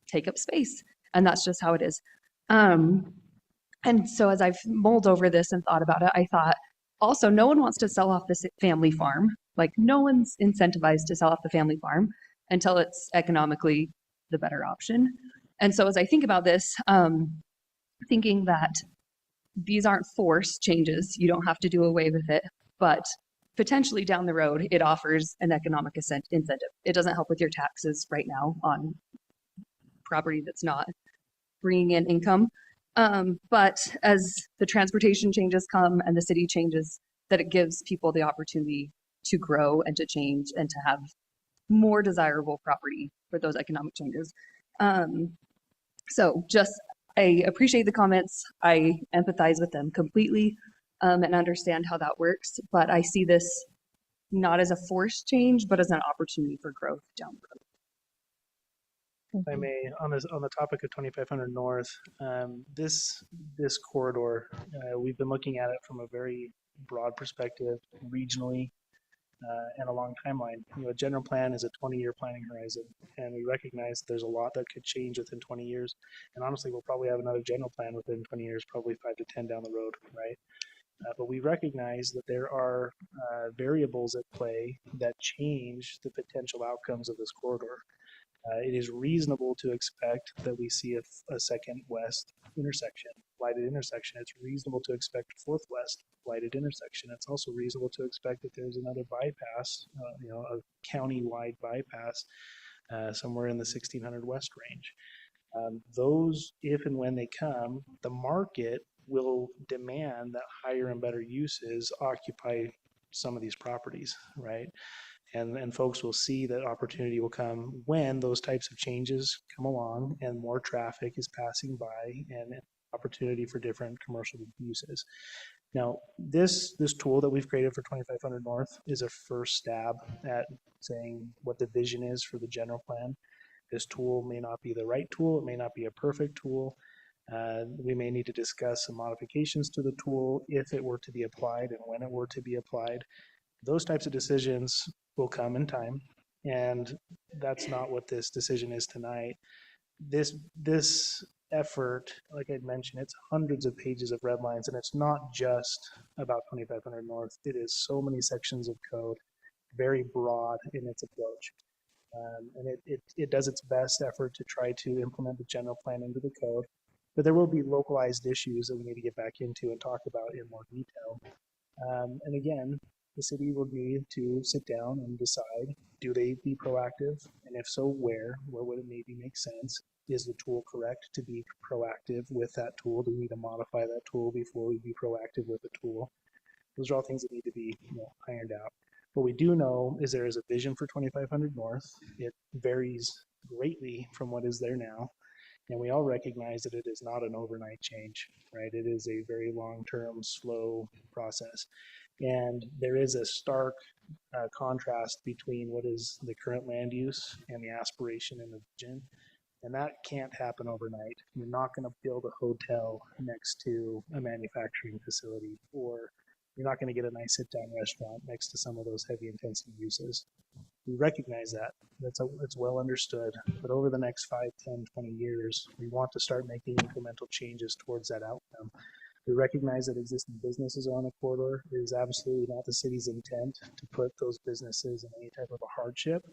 take up space. And that's just how it is. And so as I've mulled over this and thought about it, I thought, also, no one wants to sell off this family farm. Like, no one's incentivized to sell off the family farm until it's economically the better option. And so as I think about this, thinking that these aren't forced changes, you don't have to do away with it, but potentially down the road, it offers an economic incentive. It doesn't help with your taxes right now on property that's not bringing in income. But as the transportation changes come and the city changes, that it gives people the opportunity to grow and to change and to have more desirable property for those economic changes. So just, I appreciate the comments. I empathize with them completely, and understand how that works. But I see this not as a forced change, but as an opportunity for growth down the road. If I may, on the topic of 2500 North, this corridor, we've been looking at it from a very broad perspective, regionally, and a long timeline. A general plan is a 20-year planning horizon, and we recognize there's a lot that could change within 20 years. And honestly, we'll probably have another general plan within 20 years, probably 5 to 10 down the road, right? But we recognize that there are variables at play that change the potential outcomes of this corridor. It is reasonable to expect that we see a second west intersection, lighted intersection. It's reasonable to expect a fourth west lighted intersection. It's also reasonable to expect that there's another bypass, a county-wide bypass somewhere in the 1600 west range. Those, if and when they come, the market will demand that higher and better uses occupy some of these properties, right? And folks will see that opportunity will come when those types of changes come along and more traffic is passing by and opportunity for different commercial uses. Now, this tool that we've created for 2500 North is a first stab at saying what the vision is for the general plan. This tool may not be the right tool. It may not be a perfect tool. We may need to discuss some modifications to the tool if it were to be applied and when it were to be applied. Those types of decisions will come in time, and that's not what this decision is tonight. This effort, like I'd mentioned, it's hundreds of pages of red lines, and it's not just about 2500 North. It is so many sections of code, very broad in its approach. And it does its best effort to try to implement the general plan into the code. But there will be localized issues that we need to get back into and talk about in more detail. And again, the city will need to sit down and decide, do they be proactive? And if so, where would it maybe make sense? Is the tool correct to be proactive with that tool? Do we need to modify that tool before we be proactive with the tool? Those are all things that need to be ironed out. What we do know is there is a vision for 2500 North. It varies greatly from what is there now. And we all recognize that it is not an overnight change, right? It is a very long-term, slow process. And there is a stark contrast between what is the current land use and the aspiration and the vision. And that can't happen overnight. You're not going to build a hotel next to a manufacturing facility, or you're not going to get a nice sit-down restaurant next to some of those heavy intensity uses. We recognize that. It's well understood. But over the next 5, 10, 20 years, we want to start making incremental changes towards that outcome. We recognize that existing businesses on the corridor. It is absolutely not the city's intent to put those businesses in any type of a hardship.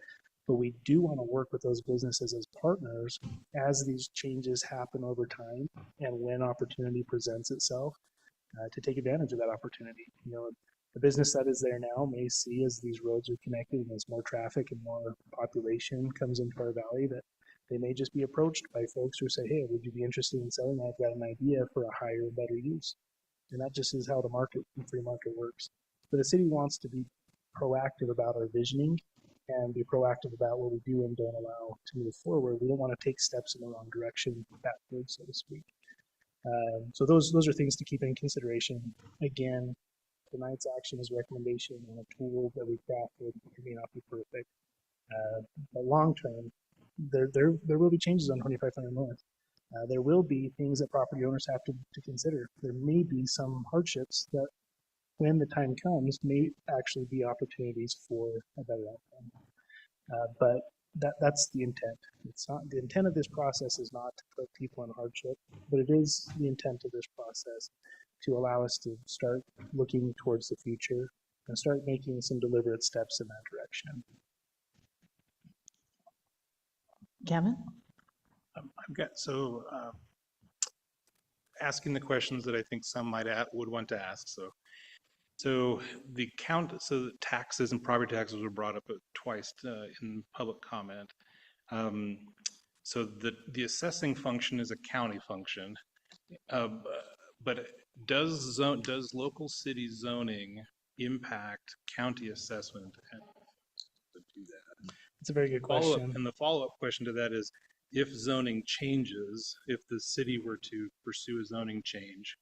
But we do want to work with those businesses as partners as these changes happen over time and when opportunity presents itself to take advantage of that opportunity. The business that is there now may see as these roads are connected and as more traffic and more population comes into our valley that they may just be approached by folks who say, hey, would you be interested in selling? I've got an idea for a higher and better use. And that just is how the free market works. But the city wants to be proactive about our visioning and be proactive about what we do and don't allow to move forward. We don't want to take steps in the wrong direction backwards, so to speak. So those are things to keep in consideration. Again, tonight's action is recommendation and a tool that we crafted. It may not be perfect, but long term, there will be changes on 2500 North. There will be things that property owners have to consider. There may be some hardships that, when the time comes, may actually be opportunities for a better outcome. But that's the intent. It's not the intent of this process is not to put people in hardship, but it is the intent of this process to allow us to start looking towards the future and start making some deliberate steps in that direction. Gavin? I've got asking the questions that I think some would want to ask. So the taxes and property taxes were brought up twice in public comment. So the assessing function is a county function, but does local city zoning impact county assessment to do that? It's a very good question. And the follow-up question to that is, if zoning changes, if the city were to pursue a zoning change,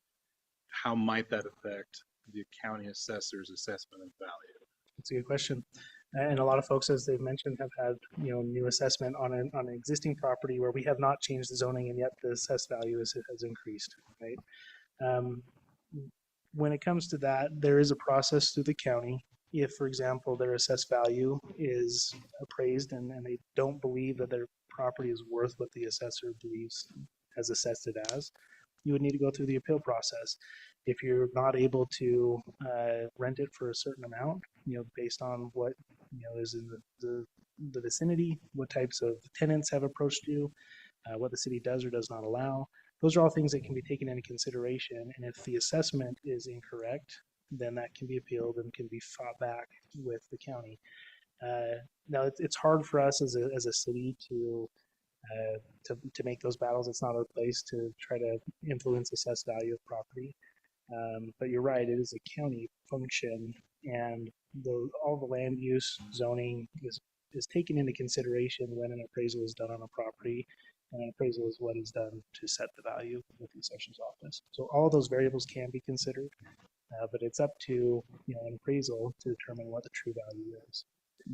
how might that affect the county assessor's assessment of value? That's a good question. And a lot of folks, as they've mentioned, have had new assessment on an existing property where we have not changed the zoning, and yet the assessed value has increased, right? When it comes to that, there is a process through the county. If, for example, their assessed value is appraised and they don't believe that their property is worth what the assessor believes has assessed it as, you would need to go through the appeal process. If you're not able to rent it for a certain amount, based on what is in the vicinity, what types of tenants have approached you, what the city does or does not allow, those are all things that can be taken into consideration. And if the assessment is incorrect, then that can be appealed and can be fought back with the county. Now, it's hard for us as a city to make those battles. It's not our place to try to influence assessed value of property. But you're right, it is a county function, and all the land use zoning is taken into consideration when an appraisal is done on a property, and an appraisal is what is done to set the value with the assessor's office. So all of those variables can be considered, but it's up to an appraisal to determine what the true value is.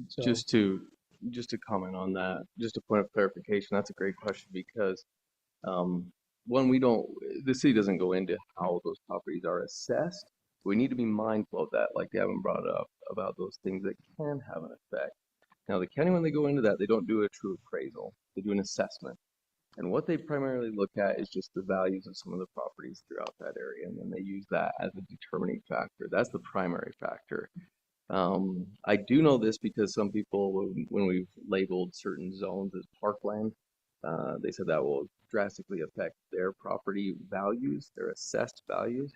So, just to comment on that, just a point of clarification, that's a great question because the city doesn't go into how those properties are assessed. We need to be mindful of that, like Gavin brought up, about those things that can have an effect. Now, the county, when they go into that, they don't do a true appraisal. They do an assessment. And what they primarily look at is just the values of some of the properties throughout that area, and then they use that as a determining factor. That's the primary factor. I do know this because some people, when we've labeled certain zones as parkland, they said that will drastically affect their property values, their assessed values.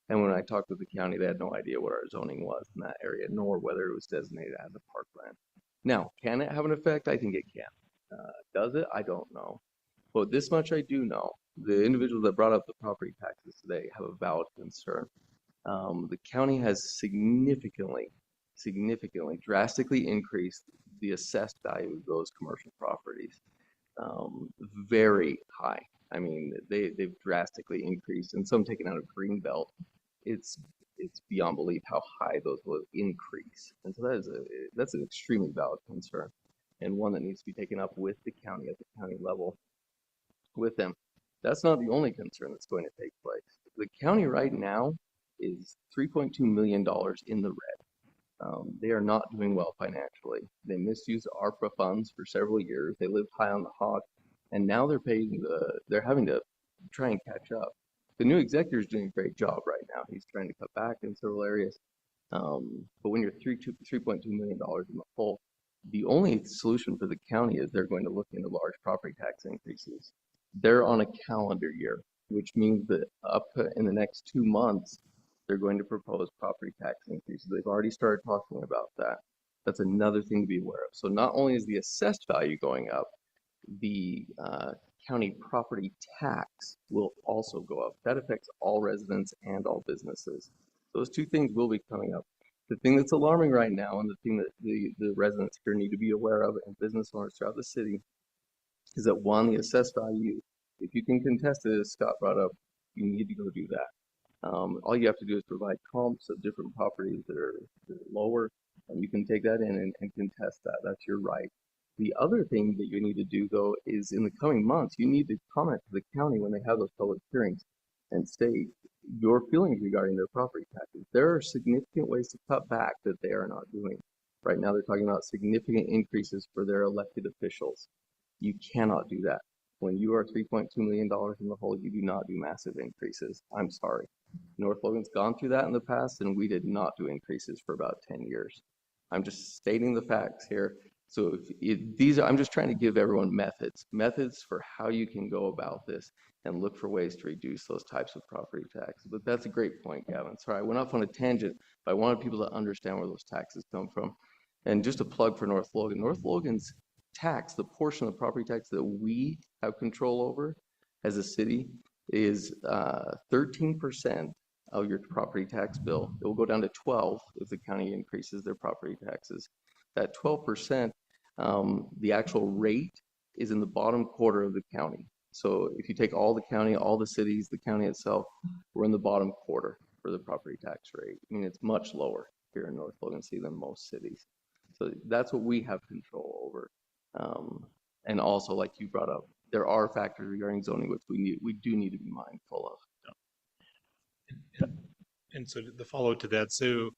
And when I talked with the county, they had no idea what our zoning was in that area, nor whether it was designated as a parkland. Now, can it have an effect? I think it can. Does it? I don't know. But this much I do know. The individuals that brought up the property taxes today have a valid concern. The county has significantly, drastically increased the assessed value of those commercial properties. Very high. I mean, they've drastically increased, and some taken out of Greenbelt. It's beyond belief how high those will increase, and so that's an extremely valid concern, and one that needs to be taken up with the county at the county level with them. That's not the only concern that's going to take place. The county right now is $3.2 million in the red. They are not doing well financially. They misused ARPA funds for several years. They lived high on the hog, and now they're having to try and catch up. The new executive is doing a great job right now. He's trying to cut back in several areas. But when you're $3.2 million in the hole, the only solution for the county is they're going to look into large property tax increases. They're on a calendar year, which means that up in the next 2 months, they're going to propose property tax increases. They've already started talking about that. That's another thing to be aware of. So not only is the assessed value going up, the county property tax will also go up. That affects all residents and all businesses. Those two things will be coming up. The thing that's alarming right now, and the thing that the residents here need to be aware of, and business owners throughout the city, is that one, the assessed value, if you can contest it, as Scott brought up, you need to go do that. All you have to do is provide comps of different properties that are lower, and you can take that in and contest that. That's your right. The other thing that you need to do, though, is in the coming months, you need to comment to the county when they have those public hearings and state your feelings regarding their property taxes. There are significant ways to cut back that they are not doing. Right now, they're talking about significant increases for their elected officials. You cannot do that. When you are $3.2 million in the hole, you do not do massive increases. I'm sorry. North Logan's gone through that in the past, and we did not do increases for about 10 years. I'm just stating the facts here. So I'm just trying to give everyone methods for how you can go about this and look for ways to reduce those types of property taxes. But that's a great point, Gavin. Sorry, I went off on a tangent, but I wanted people to understand where those taxes come from. And just a plug for North Logan. North Logan's tax, the portion of the property tax that we have control over as a city, is 13% of your property tax bill. It will go down to 12 if the county increases their property taxes. That 12%, the actual rate is in the bottom quarter of the county. So if you take all the county, all the cities, the county itself, we're in the bottom quarter for the property tax rate. I mean, it's much lower here in North Logan City than most cities. So that's what we have control over. And also, like you brought up, there are factors regarding zoning which we do need to be mindful of. And so the follow to that, so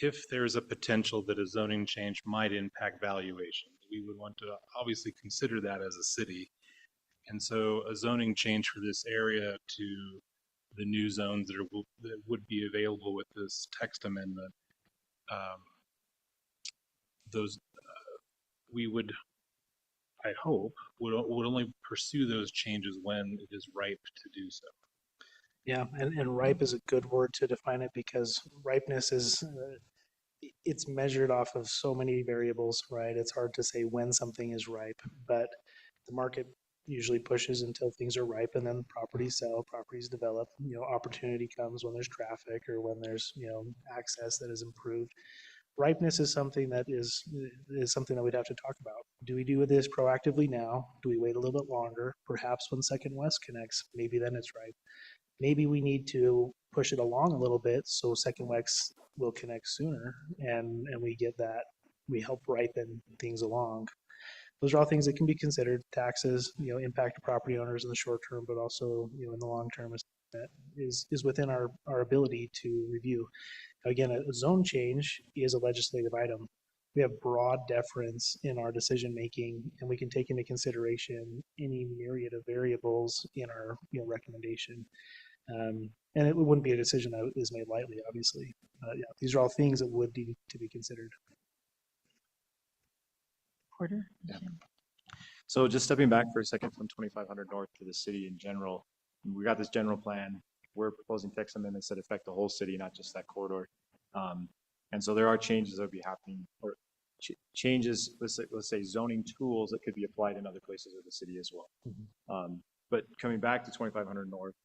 if there's a potential that a zoning change might impact valuations, we would want to obviously consider that as a city. And so a zoning change for this area to the new zones that would be available with this text amendment, we would, I hope, would only pursue those changes when it is ripe to do so. Yeah, and ripe is a good word to define it, because ripeness is, it's measured off of so many variables, right? It's hard to say when something is ripe, but the market usually pushes until things are ripe, and then properties sell, properties develop, opportunity comes when there's traffic or when there's, access that is improved. Ripeness is something that is something that we'd have to talk about. Do we do this proactively now? Do we wait a little bit longer? Perhaps when Second West connects, maybe then it's ripe. Maybe we need to push it along a little bit so Second West will connect sooner, and we get that, we help ripen things along. Those are all things that can be considered. Taxes, impact to property owners in the short term, but also, in the long term is within our ability to review. Again, a zone change is a legislative item. We have broad deference in our decision making, and we can take into consideration any myriad of variables in our recommendation. And it wouldn't be a decision that is made lightly, obviously. Yeah, these are all things that would need to be considered. Porter? So just stepping back for a second from 2500 North to the city in general, we got this general plan. We're proposing text amendments that affect the whole city, not just that corridor. And so there are changes that would be happening, or changes, let's say zoning tools that could be applied in other places of the city as well. But coming back to 2500 North,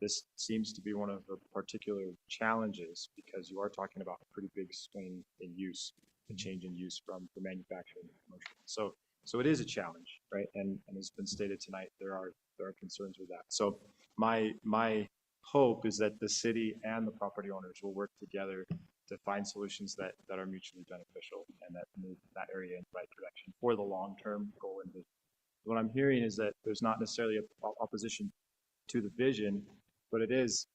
this seems to be one of the particular challenges because you are talking about a pretty big swing in use, the change in use from manufacturing to commercial. So it is a challenge, right? And as has been stated tonight, there are concerns with that. So my hope is that the city and the property owners will work together to find solutions that are mutually beneficial and that move that area in the right direction for the long-term goal and vision. What I'm hearing is that there's not necessarily a opposition to the vision, but it is,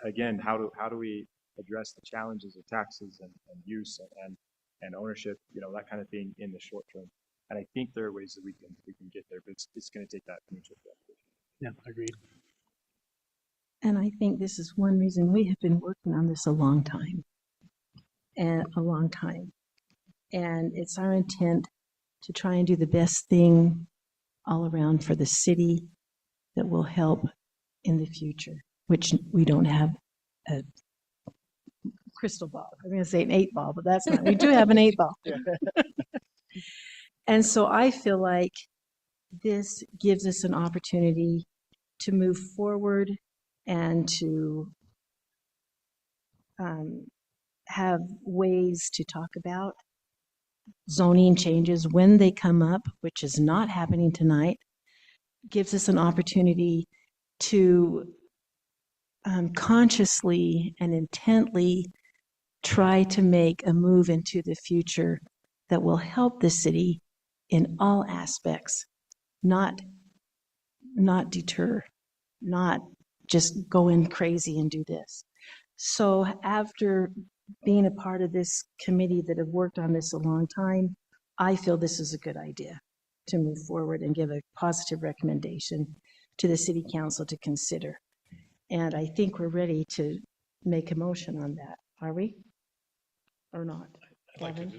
again, how do we address the challenges of taxes and use and ownership, that kind of thing in the short term. And I think there are ways that we can get there, but it's going to take that mutual beneficial. Yeah, agreed. And I think this is one reason we have been working on this a long time. And it's our intent to try and do the best thing all around for the city that will help in the future, which we don't have a crystal ball. I'm going to say an 8-ball, but that's not. We do have an 8-ball. And so I feel like this gives us an opportunity to move forward and to have ways to talk about zoning changes when they come up, which is not happening tonight, gives us an opportunity to consciously and intently try to make a move into the future that will help the city in all aspects, not deter, not just go in crazy and do this. So after being a part of this committee that have worked on this a long time, I feel this is a good idea to move forward and give a positive recommendation to the city council to consider. And I think we're ready to make a motion on that. Are we? Or not? I'd like to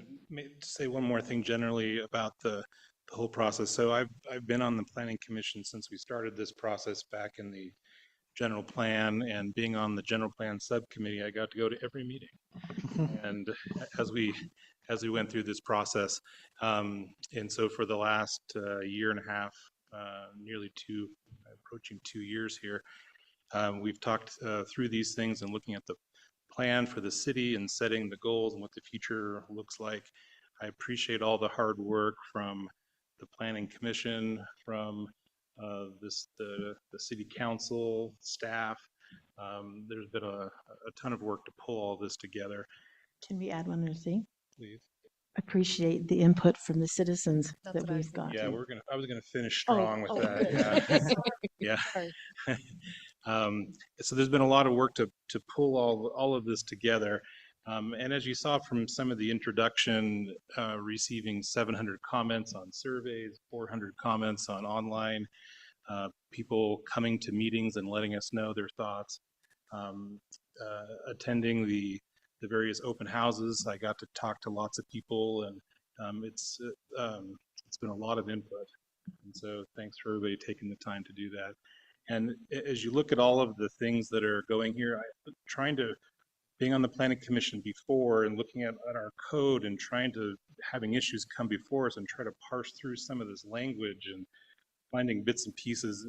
say one more thing generally about the whole process. So I've been on the planning commission since we started this process back in the general plan, and being on the general plan subcommittee, I got to go to every meeting. And as we went through this process, and so for the last year and a half, nearly approaching 2 years here, we've talked through these things and looking at the plan for the city and setting the goals and what the future looks like. I appreciate all the hard work from the planning commission, from the city council staff. There's been a ton of work to pull all this together. Can we add one other thing? Please. Appreciate the input from the citizens that we've got. Yeah, I was gonna finish strong with that. Yeah. Yeah. So there's been a lot of work to pull all of this together. And as you saw from some of the introduction, receiving 700 comments on surveys, 400 comments on online, people coming to meetings and letting us know their thoughts, attending the various open houses. I got to talk to lots of people, and it's been a lot of input. And so thanks for everybody taking the time to do that. And as you look at all of the things that are going here, being on the planning commission before and looking at our code and having issues come before us and try to parse through some of this language and finding bits and pieces,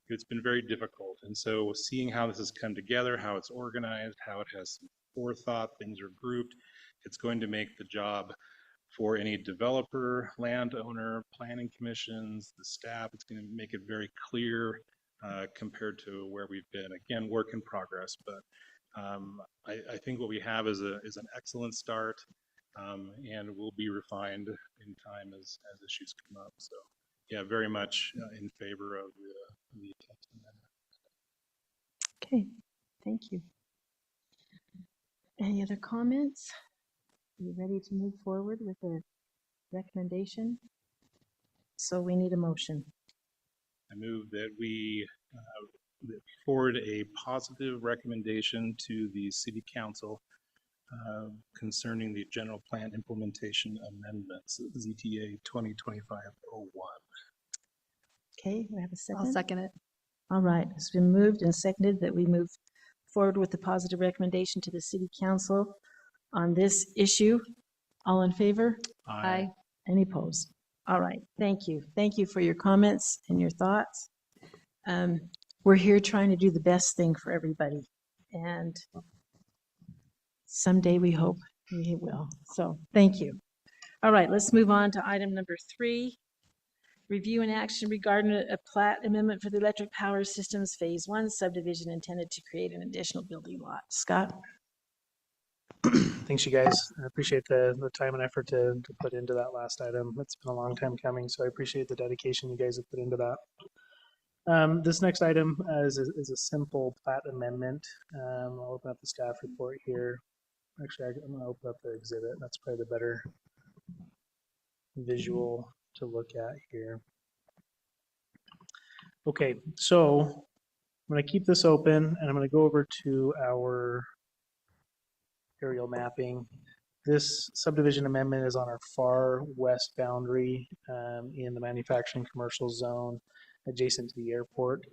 it's been very difficult. And so seeing how this has come together, how it's organized, how it has some forethought, things are grouped, it's going to make the job for any developer, landowner, planning commissions, the staff, it's going to make it very clear compared to where we've been. Again, work in progress, but I think what we have is an excellent start, and will be refined in time as issues come up. So yeah, very much in favor of the text amendment. Okay, thank you. Any other comments? Are you ready to move forward with a recommendation? So we need a motion. I move that we forward a positive recommendation to the city council concerning the general plan implementation amendments, ZTA 2025-01. Okay, we have a second? I'll second it. All right, it's been moved and seconded that we move forward with the positive recommendation to the city council on this issue. All in favor? Aye. Any opposed? All right, thank you. Thank you for your comments and your thoughts. We're here trying to do the best thing for everybody, and someday we hope we will. So, thank you. All right, let's move on to item number 3. Review and action regarding a plat amendment for the electric power systems Phase 1 subdivision intended to create an additional building lot. Scott? Thanks, you guys. I appreciate the time and effort to put into that last item. It's been a long time coming, so I appreciate the dedication you guys have put into that. This next item is a simple plat amendment. I'll open up the staff report here. Actually, I'm going to open up the exhibit. That's probably the better visual to look at here. Okay, so I'm going to keep this open and I'm going to go over to our aerial mapping. This subdivision amendment is on our far west boundary in the manufacturing commercial zone adjacent to the airport.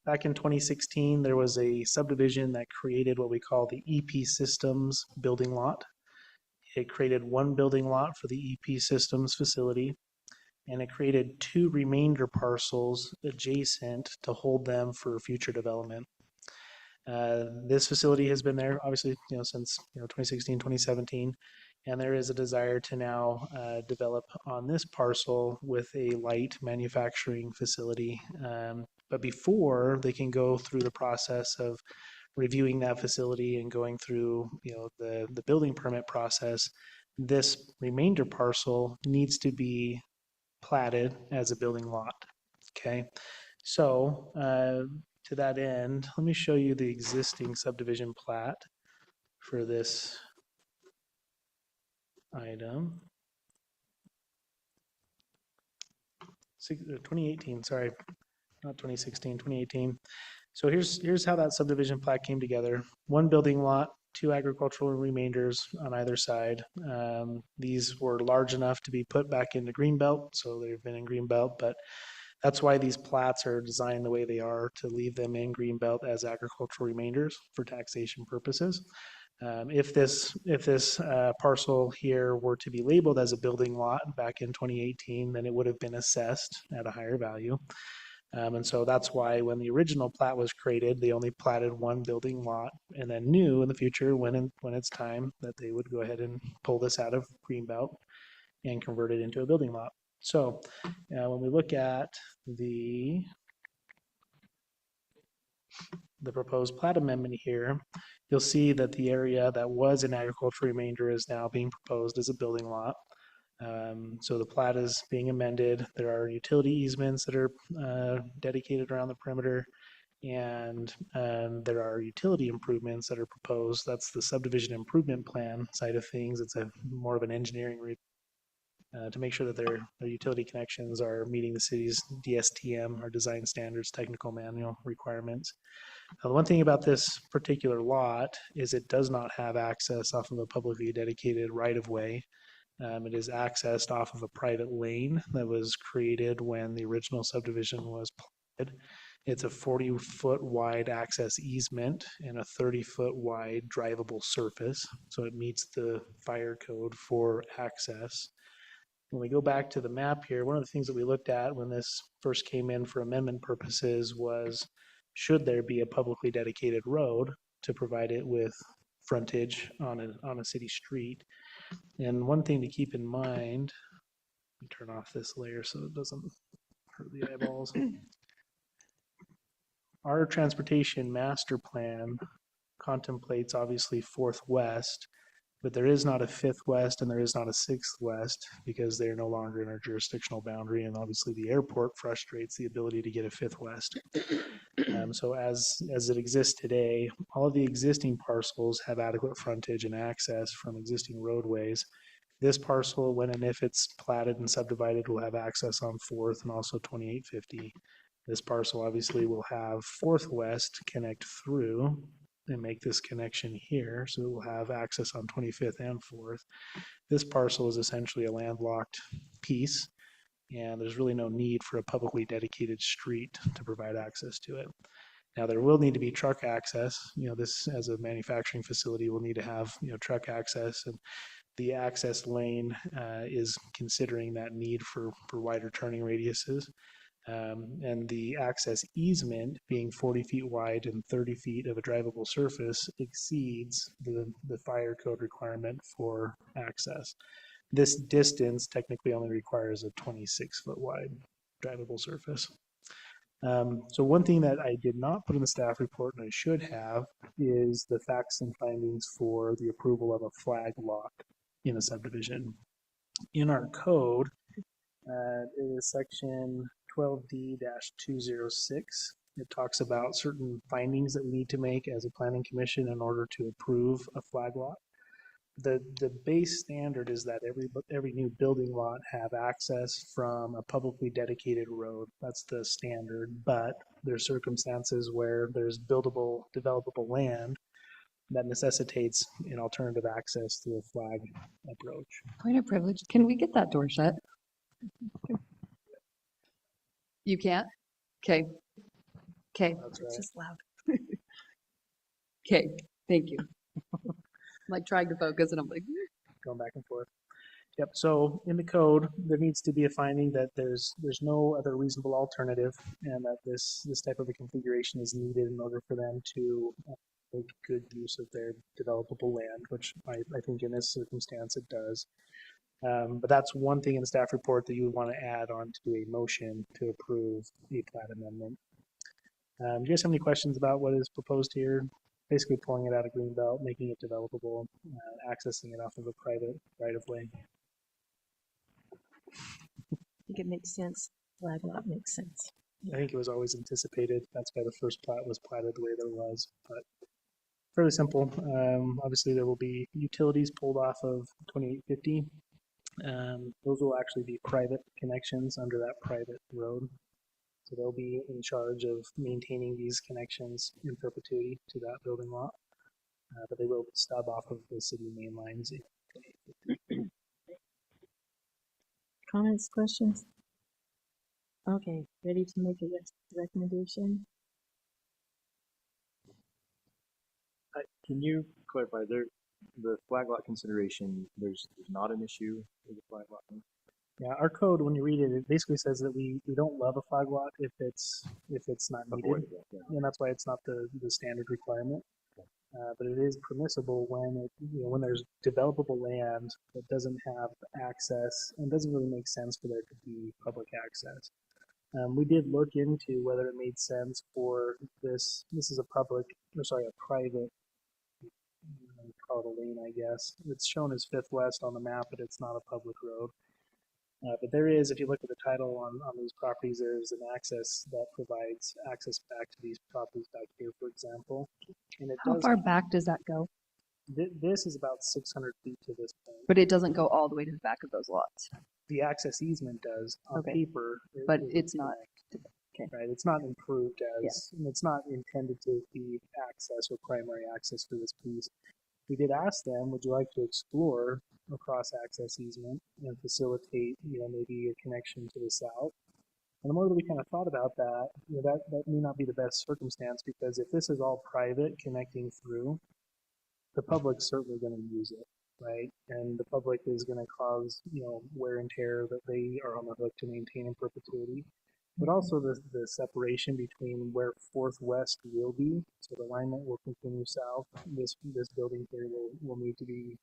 Back in 2016, there was a subdivision that created what we call the EP Systems building lot. It created one building lot for the EP Systems facility, and it created 2 remainder parcels adjacent to hold them for future development. This facility has been there obviously, since 2016, 2017, and there is a desire to now develop on this parcel with a light manufacturing facility. But before they can go through the process of reviewing that facility and going through the building permit process, this remainder parcel needs to be platted as a building lot. Okay, so to that end, let me show you the existing subdivision plat for this item. 2018, sorry, not 2016, 2018. So here's how that subdivision plat came together. One building lot, 2 agricultural remainders on either side. These were large enough to be put back into Greenbelt, so they've been in Greenbelt, but that's why these plats are designed the way they are, to leave them in Greenbelt as agricultural remainders for taxation purposes. If this parcel here were to be labeled as a building lot back in 2018, then it would have been assessed at a higher value. And so that's why when the original plat was created, they only platted one building lot, and then knew in the future when it's time that they would go ahead and pull this out of Greenbelt and convert it into a building lot. So when we look at the proposed plat amendment here, you'll see that the area that was an agricultural remainder is now being proposed as a building lot. So the plat is being amended. There are utility easements that are dedicated around the perimeter, and there are utility improvements that are proposed. That's the subdivision improvement plan side of things. It's more of an engineering to make sure that their utility connections are meeting the city's DSTM, or design standards technical manual requirements. The one thing about this particular lot is it does not have access off of a publicly dedicated right-of-way. It is accessed off of a private lane that was created when the original subdivision was platted. It's a 40-foot wide access easement and a 30-foot wide drivable surface, so it meets the fire code for access. When we go back to the map here, one of the things that we looked at when this first came in for amendment purposes was, should there be a publicly dedicated road to provide it with frontage on a city street? And one thing to keep in mind, let me turn off this layer so it doesn't hurt the eyeballs. Our transportation master plan contemplates obviously 4th West, but there is not a 5th West and there is not a 6th West because they are no longer in our jurisdictional boundary, and obviously the airport frustrates the ability to get a 5th West. So as it exists today, all of the existing parcels have adequate frontage and access from existing roadways. This parcel, when and if it's platted and subdivided, will have access on 4th and also 2850. This parcel obviously will have 4th West connect through and make this connection here, so it will have access on 25th and 4th. This parcel is essentially a landlocked piece, and there's really no need for a publicly dedicated street to provide access to it. Now, there will need to be truck access. This as a manufacturing facility will need to have, truck access, and the access lane is considering that need for wider turning radiuses. And the access easement being 40 feet wide and 30 feet of a drivable surface exceeds the fire code requirement for access. This distance technically only requires a 26-foot wide drivable surface. So one thing that I did not put in the staff report, and I should have, is the facts and findings for the approval of a flag lot in a subdivision. In our code, it is section 12D-206. It talks about certain findings that we need to make as a planning commission in order to approve a flag lot. The base standard is that every new building lot have access from a publicly dedicated road. That's the standard, but there's circumstances where there's buildable, developable land that necessitates an alternative access through a flag approach. Point of privilege. Can we get that door shut? You can't? Okay. Okay. That's It's right. just loud. Okay. Thank you. I'm like trying to focus and I'm like, Going back and forth. Yep. So in the code, there needs to be a finding that there's no other reasonable alternative, and that this type of a configuration is needed in order for them to make good use of their developable land, which I think in this circumstance it does. But that's one thing in the staff report that you would want to add on to a motion to approve the plat amendment. Do you guys have any questions about what is proposed here? Basically pulling it out of Greenbelt, making it developable, accessing it off of a private right-of-way. I think it makes sense. Flag lot makes sense. I think it was always anticipated. That's why the first plat was platted the way that it was, but fairly simple. Obviously, there will be utilities pulled off of 2850. Those will actually be private connections under that private road. So they'll be in charge of maintaining these connections in perpetuity to that building lot. But they will stub off of the city main lines. Comments, questions? Okay, ready to make a recommendation? Can you clarify the flag lot consideration, there's not an issue with the flag lot? Yeah, our code, when you read it, it basically says that we don't love a flag lot if it's not needed, and that's why it's not the standard requirement. But it is permissible when there's developable land that doesn't have access and doesn't really make sense for there to be public access. We did look into whether it made sense for this. This is a private. Call it a lane, I guess. It's shown as Fifth West on the map, but it's not a public road. But there is, if you look at the title on these properties, there's an access that provides access back to these properties back here, for example. And it how does. far back does that go? This is about 600 feet to this point. But it doesn't go all the way to the back of those lots. The access easement does on Okay. paper, But it it's would not. connect, Okay. right? It's not improved as, and it's not intended to be access or primary access for this piece. We did ask them, would you like to explore a cross-access easement and facilitate, maybe a connection to the south? And the more that we kind of thought about that, that may not be the best circumstance, because if this is all private connecting through, the public's certainly going to use it, right? And the public is going to cause, wear and tear that they are on the hook to maintain in perpetuity. But also the separation between where Fourth West will be, so the alignment will continue south. This building here will need to be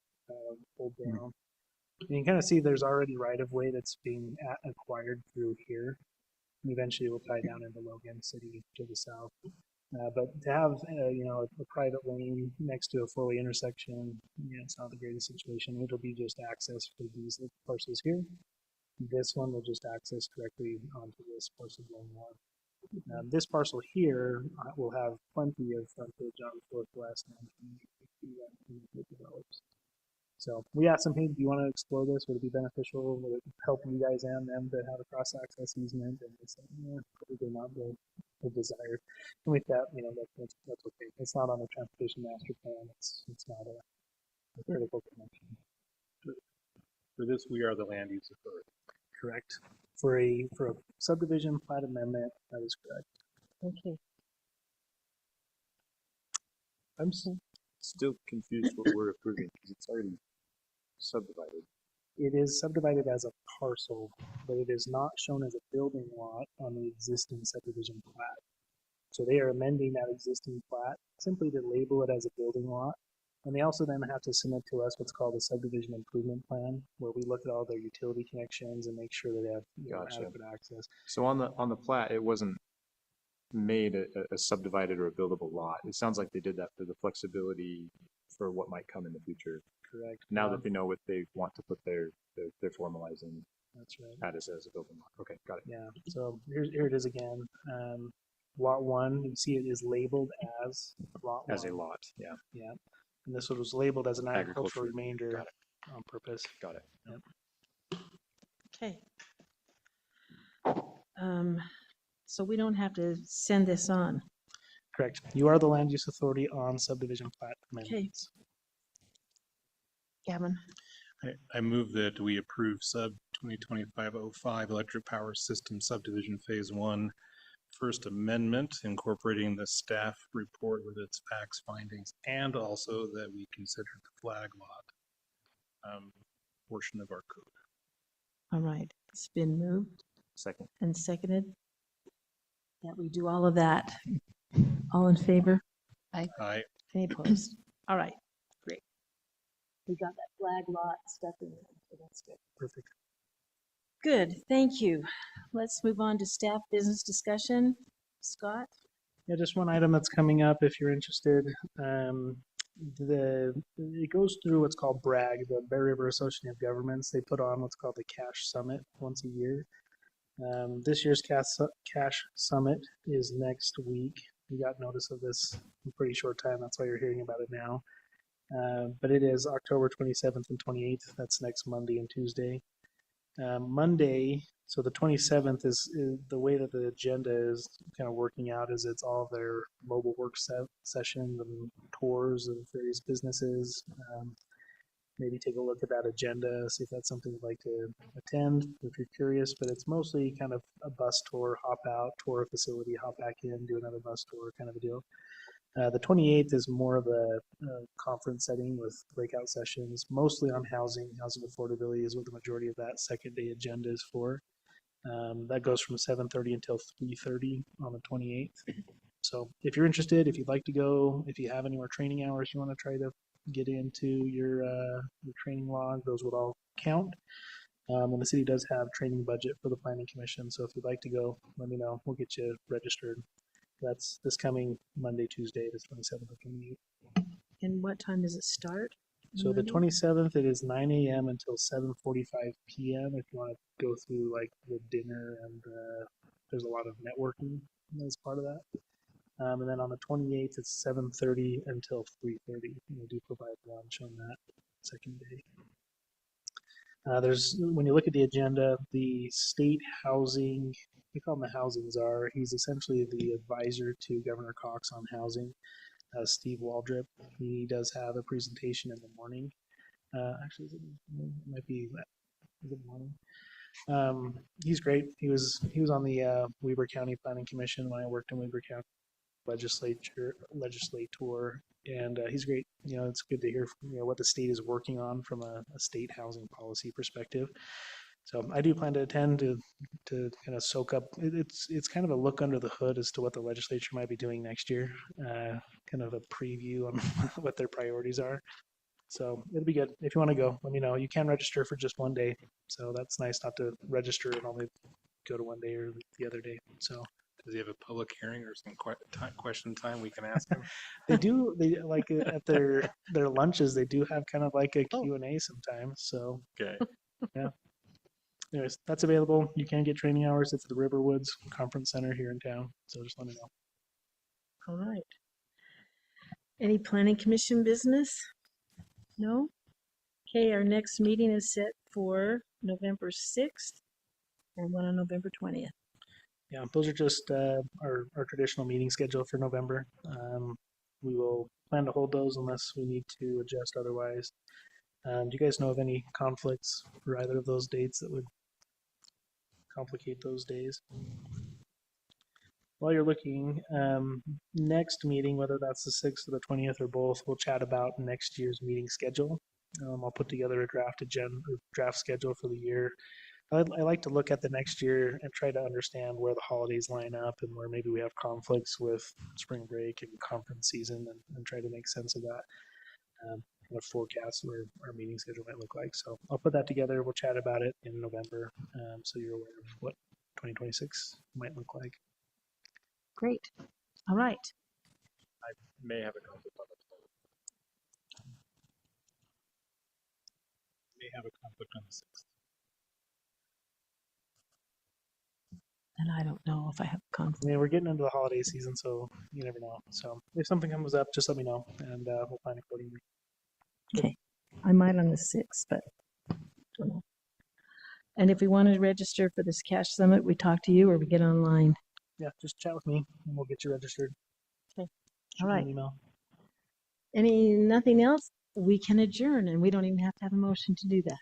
pulled down. And you can kind of see there's already right-of-way that's being acquired through here. And eventually will tie down into Logan City to the south. But to have a private lane next to a four-way intersection, it's not the greatest situation. It'll be just access for these parcels here. This one will just access directly onto this parcel lane one. This parcel here will have plenty of frontage on Fourth West and it develops. So we asked them, hey, do you want to explore this? Would it be beneficial? Would it help you guys and them to have a cross-access easement? And they said, yeah, probably not. the desired. And with that, that's okay. It's not on the transportation master plan. It's not a critical connection. For this, we are the land use authority. Correct. For a subdivision plat amendment, that is correct. Okay. I'm still confused what we're approving because it's already subdivided. It is subdivided as a parcel, but it is not shown as a building lot on the existing subdivision plat. So they are amending that existing plat simply to label it as a building lot. And they also then have to submit to us what's called a subdivision improvement plan, where we look at all their utility connections and make sure that they have Gotcha. adequate access. So on the plat, it wasn't made a subdivided or a buildable lot. It sounds like they did that for the flexibility for what might come in the future. Correct. Now that they know what they want to put they're formalizing. That's right. That is as a building lot. Okay, got it. Yeah. So here it is again. Lot 1, you see it is labeled as lot 1. As a lot, yeah. Yeah. And this one was labeled as an agricultural Agriculture. remainder on purpose. Got it. Yep. Okay. So we don't have to send this on. Correct. You are the land use authority on subdivision plat amendments. Gavin? I move that we approve sub 2025-05 electric power system subdivision phase 1 first amendment incorporating the staff report with its facts, findings, and also that we consider the flag lot portion of our code. All right. It's been moved Second. and seconded that we do all of that. All in favor? Aye. Any opposed? All right. Great. We got that flag lot stuff in there, so that's good. Perfect. Good, thank you. Let's move on to staff business discussion. Scott? Yeah, just one item that's coming up if you're interested. It goes through what's called BRAG, the Bear River Association of Governments. They put on what's called the Cash Summit once a year. This year's Cash Summit is next week. We got notice of this in a pretty short time. That's why you're hearing about it now. But it is October 27th and 28th. That's next Monday and Tuesday. Monday, so the 27th is the way that the agenda is kind of working out is it's all of their mobile work sessions and tours of various businesses. Maybe take a look at that agenda, see if that's something you'd like to attend if you're curious, but it's mostly kind of a bus tour, hop out, tour a facility, hop back in, do another bus tour kind of a deal. The 28th is more of a conference setting with breakout sessions, mostly on housing. Housing affordability is what the majority of that second day agenda is for. That goes from 7:30 until 3:30 on the 28th. So if you're interested, if you'd like to go, if you have any more training hours you want to try to get into your training log, those would all count. And the city does have training budget for the planning commission. So if you'd like to go, let me know. We'll get you registered. That's this coming Monday, Tuesday, the 27th or 28th. And what time does it start? So the 27th, it is 9 a.m. until 7:45 p.m. If you want to go through like the dinner and there's a lot of networking as part of that. And then on the 28th, it's 7:30 until 3:30. We do provide lunch on that second day. When you look at the agenda, the state housing, we call him the housing czar. He's essentially the advisor to Governor Cox on housing, Steve Waldrop. He does have a presentation in the morning. Actually, it might be the morning. He's great. He was on the Weber County Planning Commission when I worked in Weber County legislator, and he's great. It's good to hear what the state is working on from a state housing policy perspective. So I do plan to attend to kind of soak up. It's kind of a look under the hood as to what the legislature might be doing next year, kind of a preview on what their priorities are. So it'll be good. If you want to go, let me know. You can register for just one day, so that's nice not to register and only go to one day or the other day. So. Does he have a public hearing or some question time we can ask him? They like at their lunches, they do have kind of like a Q&A sometimes. So okay. Yeah. Anyways, that's available. You can get training hours. It's at the Riverwoods Conference Center here in town. So just let me know. All right. Any planning commission business? No? Okay, our next meeting is set for November 6th and one on November 20th. Yeah, those are just our traditional meeting schedule for November. We will plan to hold those unless we need to adjust otherwise. Do you guys know of any conflicts for either of those dates that would complicate those days? While you're looking, next meeting, whether that's the 6th or the 20th or both, we'll chat about next year's meeting schedule. I'll put together a draft schedule for the year. I like to look at the next year and try to understand where the holidays line up and where maybe we have conflicts with spring break and conference season, and try to make sense of that. Kind of forecast where our meeting schedule might look like. So I'll put that together. We'll chat about it in November, so you're aware of what 2026 might look like. Great. All right. I may have a conflict on the 12th. May have a conflict on the 6th. And I don't know if I have a conflict. I mean, we're getting into the holiday season, so you never know. So if something comes up, just let me know, and we'll plan accordingly. Okay. I might on the 6th, but don't know. And if we want to register for this cash summit, we talk to you or we get online. Yeah, just chat with me, and we'll get you registered. Okay. Shoot All me right. an email. Nothing else? We can adjourn, and we don't even have to have a motion to do that.